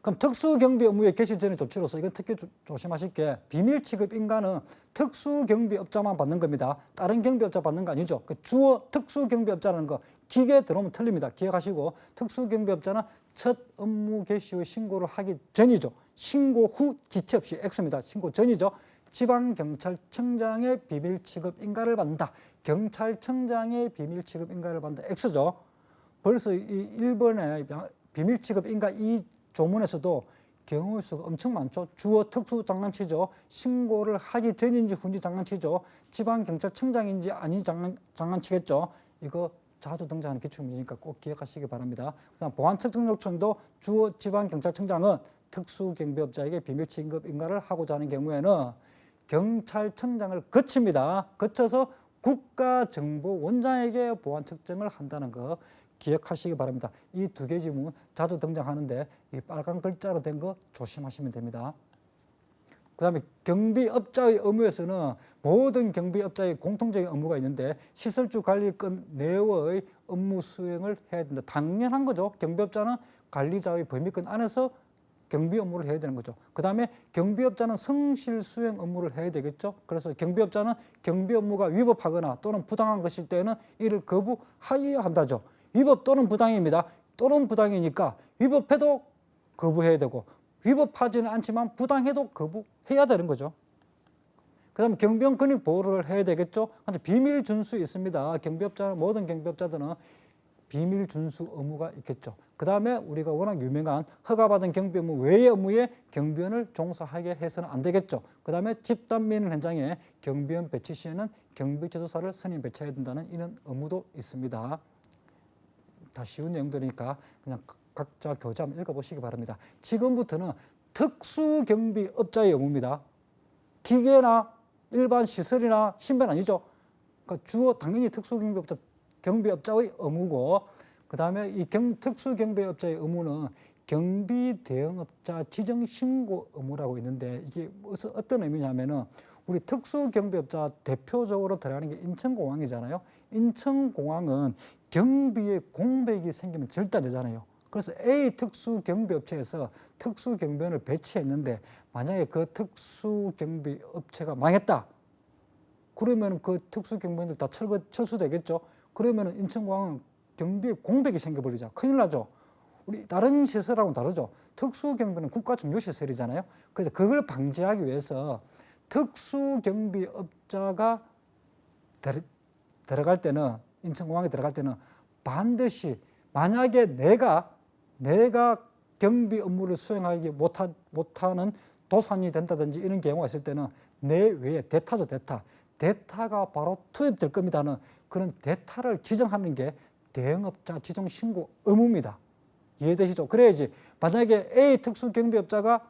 그럼 특수경비 업무에 개시 전의 조치로서 이건 특히 조심하실 게 비밀 취급 인가는 특수경비업자만 받는 겁니다. 다른 경비업자 받는 거 아니죠. 그 주어 특수경비업자라는 거 기계에 들어오면 틀립니다. 기억하시고 특수경비업자는 첫 업무 개시 후 신고를 하기 전이죠. 신고 후 지체 없이 X입니다. 신고 전이죠. 지방경찰청장의 비밀 취급 인가를 받는다. 경찰청장의 비밀 취급 인가를 받는다. X죠. 벌써 이 1번의 비밀 취급 인가 이 조문에서도 경우 수가 엄청 많죠. 주어 특수장난치죠. 신고를 하기 전인지 후인지 장난치죠. 지방경찰청장인지 아닌지 장난치겠죠. 이거 자주 등장하는 기출문제니까 꼭 기억하시기 바랍니다. 그다음 보안측정요청도 주어 지방경찰청장은 특수경비업자에게 비밀 취급 인가를 하고자 하는 경우에는 경찰청장을 거칩니다. 거쳐서 국가정보원장에게 보안측정을 한다는 거 기억하시기 바랍니다. 이 두 개 지문 자주 등장하는데 이 빨간 글자로 된 거 조심하시면 됩니다. 그 다음에 경비업자의 의무에서는 모든 경비업자의 공통적인 의무가 있는데 시설주 관리권 내의 업무 수행을 해야 된다. 당연한 거죠. 경비업자는 관리자의 범위권 안에서 경비 업무를 해야 되는 거죠. 그 다음에 경비업자는 성실 수행 업무를 해야 되겠죠. 그래서 경비업자는 경비 업무가 위법하거나 또는 부당한 것일 때는 이를 거부하여야 한다죠. 위법 또는 부당입니다. 또는 부당이니까 위법해도 거부해야 되고 위법하지는 않지만 부당해도 거부해야 되는 거죠. 그 다음에 경비원 권익 보호를 해야 되겠죠. 비밀 준수 있습니다. 모든 경비업자들은 비밀 준수 의무가 있겠죠. 그 다음에 우리가 워낙 유명한 허가받은 경비 업무 외의 업무에 경비원을 종사하게 해서는 안 되겠죠. 그 다음에 집단 민원 현장에 경비원 배치 시에는 경비제조사를 선임 배치해야 된다는 이런 의무도 있습니다. 다 쉬운 내용들이니까 그냥 각자 교재 한번 읽어보시기 바랍니다. 지금부터는 특수경비업자의 의무입니다. 기계나 일반 시설이나 신변 아니죠. 그러니까 주어 당연히 경비업자의 의무고, 그 다음에 이 특수경비업자의 의무는 경비대응업자 지정신고 의무라고 있는데 이게 어떤 의미냐면은 우리 특수경비업자 대표적으로 들어가는 게 인천공항이잖아요. 인천공항은 경비에 공백이 생기면 절대 안 되잖아요. 그래서 A 특수경비업체에서 특수경비원을 배치했는데 만약에 그 특수경비업체가 망했다. 그러면 그 특수경비원들 다 철수되겠죠. 그러면 인천공항은 경비에 공백이 생겨버리자. 큰일 나죠. 우리 다른 시설하고는 다르죠. 특수경비는 국가중요시설이잖아요. 그래서 그걸 방지하기 위해서 특수경비업자가 들어갈 때는 인천공항에 들어갈 때는 반드시 만약에 내가 경비 업무를 수행하기 못하는 도산이 된다든지 이런 경우가 있을 때는 내 외에 대타죠. 대타가 바로 투입될 겁니다는 그런 대타를 지정하는 게 대응업자 지정 신고 의무입니다. 이해되시죠? 그래야지 만약에 A 특수경비업자가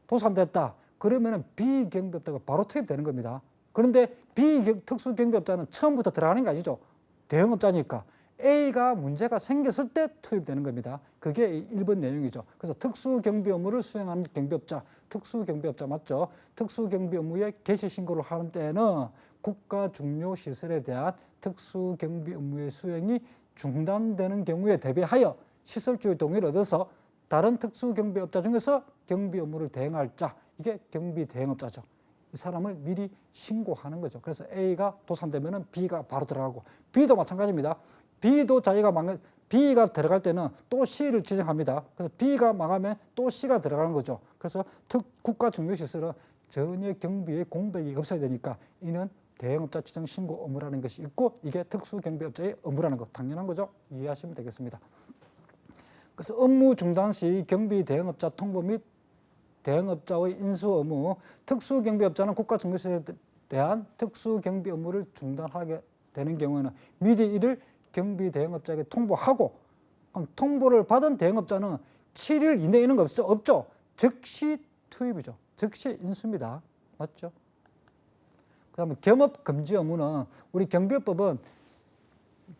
도산됐다. 그러면 B 경비업자가 바로 투입되는 겁니다. 그런데 B 특수경비업자는 처음부터 들어가는 게 아니죠. 대응업자니까 A가 문제가 생겼을 때 투입되는 겁니다. 그게 1번 내용이죠. 그래서 특수경비 업무를 수행하는 경비업자, 특수경비업자 맞죠? 특수경비 업무에 개시 신고를 하는 때는 국가중요시설에 대한 특수경비 업무의 수행이 중단되는 경우에 대비하여 시설주의 동의를 얻어서 다른 특수경비업자 중에서 경비 업무를 대행할 자, 이게 경비대행업자죠. 이 사람을 미리 신고하는 거죠. 그래서 A가 도산되면 B가 바로 들어가고 B도 마찬가지입니다. B도 B가 들어갈 때는 또 C를 지정합니다. 그래서 B가 망하면 또 C가 들어가는 거죠. 그래서 국가중요시설은 전혀 경비에 공백이 없어야 되니까 이는 대행업자 지정 신고 업무라는 것이 있고 이게 특수경비업자의 업무라는 거 당연한 거죠. 이해하시면 되겠습니다. 그래서 업무 중단 시 경비 대행업자 통보 및 대행업자의 인수 의무, 특수경비업자는 국가중요시설에 대한 특수경비 업무를 중단하게 되는 경우에는 미리 이를 경비 대행업자에게 통보하고, 그럼 통보를 받은 대행업자는 7일 이내에 있는 거 없죠? 즉시 투입이죠. 즉시 인수입니다. 맞죠? 그 다음에 겸업금지 의무는 우리 경비법은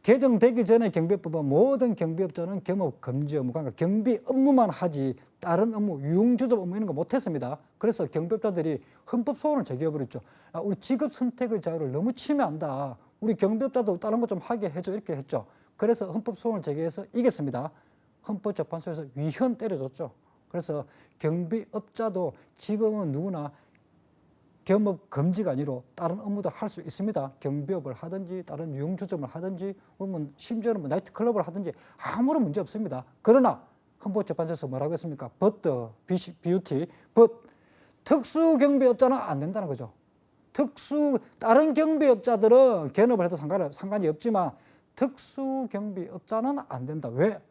개정되기 전에 경비법은 모든 경비업자는 겸업금지 의무, 그러니까 경비 업무만 하지 다른 업무, 유흥주점 업무 이런 거 못했습니다. 그래서 경비업자들이 헌법소원을 제기해버렸죠. 우리 직업 선택의 자유를 너무 침해한다. 우리 경비업자도 다른 거 좀 하게 해줘 이렇게 했죠. 그래서 헌법소원을 제기해서 이겼습니다. 헌법재판소에서 위헌 때려줬죠. 그래서 경비업자도 지금은 누구나 겸업 금지가 아니로 다른 업무도 할 수 있습니다. 경비업을 하든지 다른 유흥주점을 하든지 심지어는 나이트클럽을 하든지 아무런 문제 없습니다. 그러나 헌법재판소에서 뭐라고 했습니까? But beauty, but 특수경비업자는 안 된다는 거죠. 다른 경비업자들은 개업을 해도 상관이 없지만 특수경비업자는 안 된다. 왜?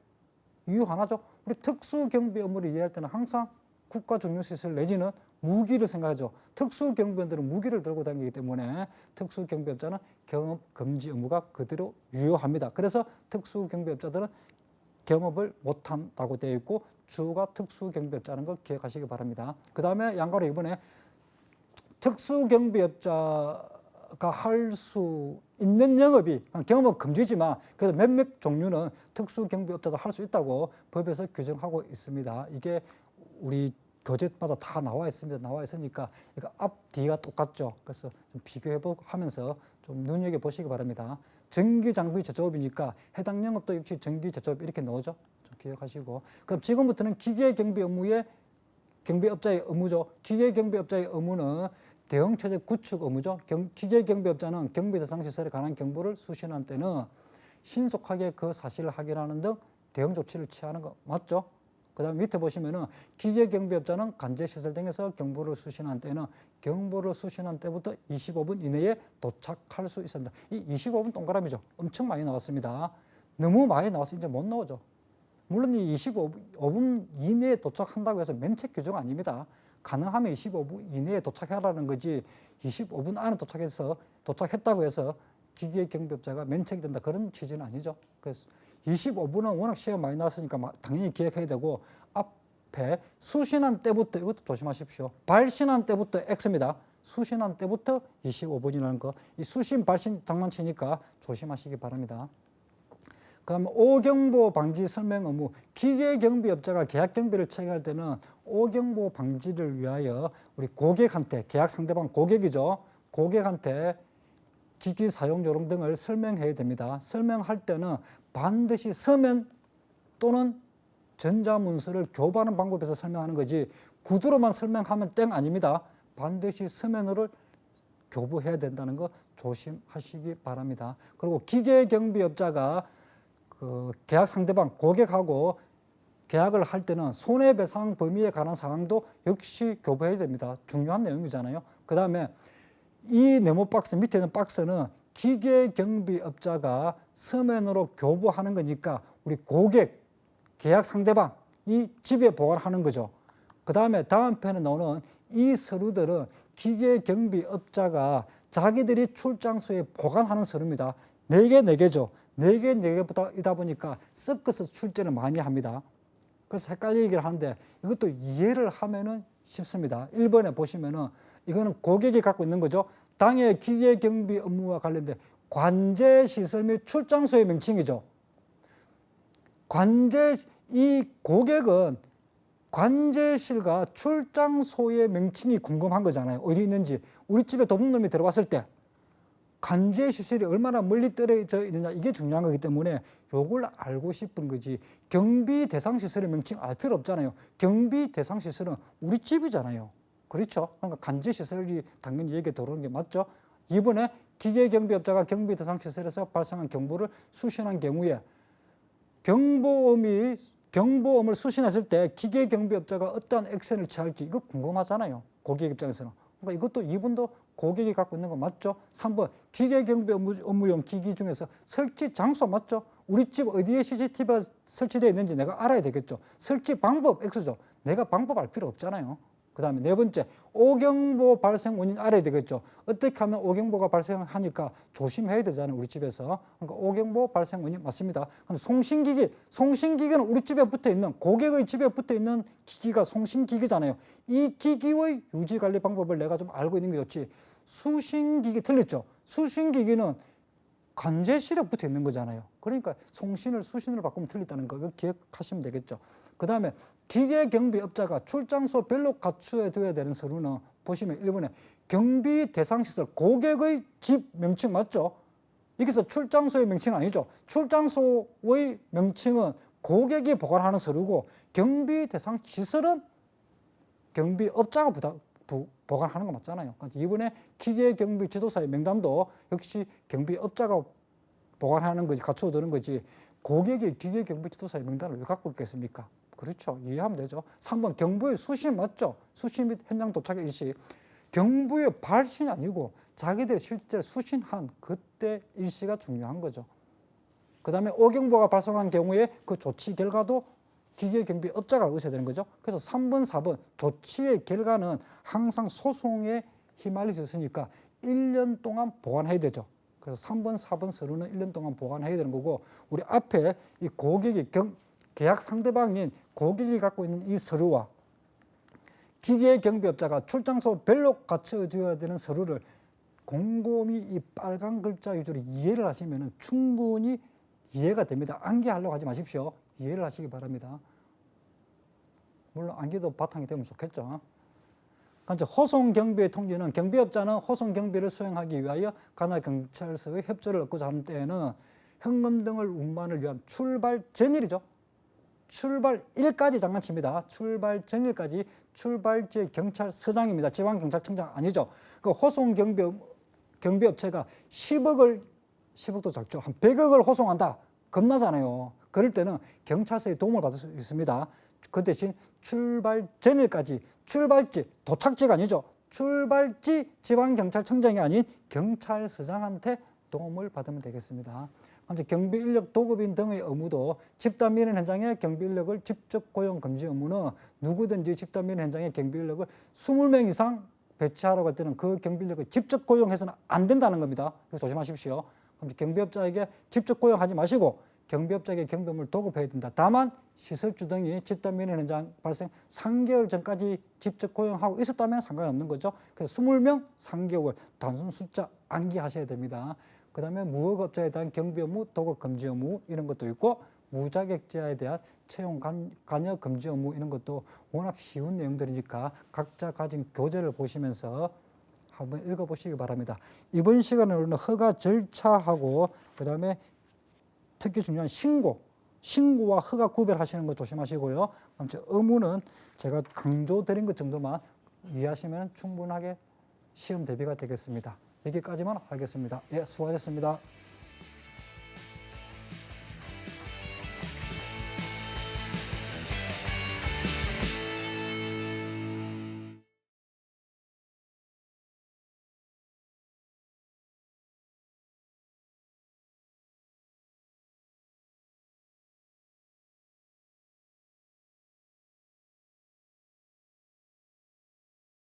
이유 하나죠. 우리 특수경비 업무를 이해할 때는 항상 국가중요시설 내지는 무기를 생각하죠. 특수경비원들은 무기를 들고 다니기 때문에 특수경비업자는 경업금지 의무가 그대로 유효합니다. 그래서 특수경비업자들은 경업을 못한다고 되어 있고 주가 특수경비업자라는 거 기억하시기 바랍니다. 그 다음에 양가로 이번에 특수경비업자가 할 수 있는 영업이 경업 금지지만 그래도 몇몇 종류는 특수경비업자도 할 수 있다고 법에서 규정하고 있습니다. 이게 우리 교재마다 다 나와 있습니다. 나와 있으니까 이거 앞 뒤가 똑같죠. 그래서 좀 비교하면서 좀 눈여겨보시기 바랍니다. 전기장비 제조업이니까 해당 영업도 역시 전기제조업 이렇게 나오죠. 좀 기억하시고. 그럼 지금부터는 기계경비 업무의 경비업자의 업무죠. 기계경비업자의 업무는 대응체제 구축 업무죠. 기계경비업자는 경비대상시설에 관한 경보를 수신한 때는 신속하게 그 사실을 확인하는 등 대응 조치를 취하는 거 맞죠? 그 다음에 밑에 보시면은 기계경비업자는 관제시설 등에서 경보를 수신한 때는 경보를 수신한 때부터 25분 이내에 도착할 수 있습니다. 이 25분 동그라미죠. 엄청 많이 나왔습니다. 너무 많이 나와서 이제 못 나오죠. 물론 이 25분 이내에 도착한다고 해서 면책 규정 아닙니다. 가능하면 25분 이내에 도착하라는 거지 25분 안에 도착했다고 해서 기계경비업자가 면책이 된다 그런 취지는 아니죠. 그래서 25분은 워낙 시험 많이 나왔으니까 당연히 기억해야 되고 앞에 수신한 때부터 이것도 조심하십시오. 발신한 때부터 X입니다. 수신한 때부터 25분이라는 거. 이 수신 발신 장난치니까 조심하시기 바랍니다. 그다음 오경보 방지 설명 의무. 기계경비업자가 계약경비를 체결할 때는 오경보 방지를 위하여 우리 고객한테 계약 상대방 고객이죠. 고객한테 기기 사용 요령 등을 설명해야 됩니다. 설명할 때는 반드시 서면 또는 전자문서를 교부하는 방법에서 설명하는 거지 구두로만 설명하면 땡 아닙니다. 반드시 서면으로 교부해야 된다는 거 조심하시기 바랍니다. 그리고 기계경비업자가 그 계약 상대방 고객하고 계약을 할 때는 손해배상 범위에 관한 사항도 역시 교부해야 됩니다. 중요한 내용이잖아요. 그 다음에 이 네모 박스 밑에 있는 박스는 기계경비업자가 서면으로 교부하는 거니까 우리 고객, 계약 상대방이 집에 보관하는 거죠. 그 다음에 다음 편에 나오는 이 서류들은 기계경비업자가 자기들이 출장소에 보관하는 서류입니다. 4개죠. 4개이다 보니까 섞어서 출제를 많이 합니다. 그래서 헷갈리기를 하는데 이것도 이해를 하면은 쉽습니다. 1번에 보시면은 이거는 고객이 갖고 있는 거죠. 당해 기계경비 업무와 관련된 관제시설 및 출장소의 명칭이죠. 이 고객은 관제실과 출장소의 명칭이 궁금한 거잖아요. 어디 있는지. 우리 집에 도둑놈이 들어왔을 때 관제시설이 얼마나 멀리 떨어져 있느냐 이게 중요한 거기 때문에 이걸 알고 싶은 거지. 경비 대상 시설의 명칭 알 필요 없잖아요. 경비 대상 시설은 우리 집이잖아요. 그렇죠? 그러니까 관제시설이 당연히 얘기에 들어오는 게 맞죠? 이번에 기계경비업자가 경비 대상 시설에서 발생한 경보를 수신한 경우에 경보음을 수신했을 때 기계경비업자가 어떠한 액션을 취할지 이거 궁금하잖아요. 고객 입장에서는. 그러니까 이것도 2번도 고객이 갖고 있는 거 맞죠? 3번 기계경비 업무용 기기 중에서 설치 장소 맞죠? 우리 집 어디에 CCTV가 설치되어 있는지 내가 알아야 되겠죠. 설치 방법 X죠. 내가 방법 알 필요 없잖아요. 그 다음에 4번째 오경보 발생 원인 알아야 되겠죠. 어떻게 하면 오경보가 발생하니까 조심해야 되잖아요. 우리 집에서. 그러니까 오경보 발생 원인 맞습니다. 그럼 송신기기는 우리 집에 붙어있는 고객의 집에 붙어있는 기기가 송신기기잖아요. 이 기기의 유지관리 방법을 내가 좀 알고 있는 게 좋지. 수신기기 틀렸죠. 수신기기는 관제실에 붙어 있는 거잖아요. 그러니까 송신을 수신으로 바꾸면 틀렸다는 거 기억하시면 되겠죠. 그 다음에 기계경비업자가 출장소별로 갖추어 둬야 되는 서류는 보시면 1번에 경비 대상시설 고객의 집 명칭 맞죠? 여기서 출장소의 명칭 아니죠. 출장소의 명칭은 고객이 보관하는 서류고 경비 대상 시설은 경비업자가 보관하는 거 맞잖아요. 그러니까 이번에 기계경비 지도사의 명단도 역시 경비업자가 보관하는 거지, 갖춰두는 거지, 고객이 기계경비 지도사의 명단을 왜 갖고 있겠습니까? 그렇죠. 이해하면 되죠. 3번 경보의 수신 맞죠? 수신 및 현장 도착의 일시. 경보의 발신이 아니고 자기들이 실제 수신한 그때 일시가 중요한 거죠. 그 다음에 오경보가 발송한 경우에 그 조치 결과도 기계경비업자가 의사야 되는 거죠. 그래서 3번, 4번 조치의 결과는 항상 소송에 휘말릴 수 있으니까 1년 동안 보관해야 되죠. 그래서 3번, 4번 서류는 1년 동안 보관해야 되는 거고, 우리 앞에 이 고객이 계약 상대방인 고객이 갖고 있는 이 서류와 기계경비업자가 출장소 별로 갖춰줘야 되는 서류를 곰곰이 이 빨간 글자 위주로 이해를 하시면 충분히 이해가 됩니다. 암기하려고 하지 마십시오. 이해를 하시기 바랍니다. 물론 암기도 바탕이 되면 좋겠죠. 그러니까 호송경비의 통지는 경비업자는 호송경비를 수행하기 위하여 관할 경찰서의 협조를 얻고자 하는 때에는 현금 등을 운반을 위한 출발 전일이죠. 출발일까지 장난칩니다. 출발 전일까지 출발지의 경찰서장입니다. 지방경찰청장 아니죠. 그 호송경비업체가 10억도 작죠. 한 100억을 호송한다. 겁나잖아요. 그럴 때는 경찰서의 도움을 받을 수 있습니다. 그 대신 출발 전일까지 출발지, 도착지가 아니죠. 출발지 지방경찰청장이 아닌 경찰서장한테 도움을 받으면 되겠습니다. 경비인력 도급인 등의 의무도 집단 민원 현장의 경비인력을 직접 고용 금지 의무는 누구든지 집단 민원 현장의 경비인력을 20명 이상 배치하라고 할 때는 그 경비인력을 직접 고용해서는 안 된다는 겁니다. 그래서 조심하십시오. 경비업자에게 직접 고용하지 마시고 경비업자에게 경비업을 도급해야 된다. 다만 시설주 등이 집단 민원 현장 발생 3개월 전까지 직접 고용하고 있었다면 상관이 없는 거죠. 그래서 20명 3개월 단순 숫자 암기하셔야 됩니다. 그 다음에 무허가업자에 대한 경비 의무, 도급 금지 의무 이런 것도 있고, 무자격자에 대한 채용 관여 금지 의무 이런 것도 워낙 쉬운 내용들이니까 각자 가진 교재를 보시면서 한번 읽어보시기 바랍니다. 이번 시간에 우리는 허가 절차하고 그 다음에 특히 중요한 신고와 허가 구별하시는 거 조심하시고요. 아무튼 의무는 제가 강조드린 것 정도만 이해하시면 충분하게 시험 대비가 되겠습니다. 여기까지만 하겠습니다. 예, 수고하셨습니다.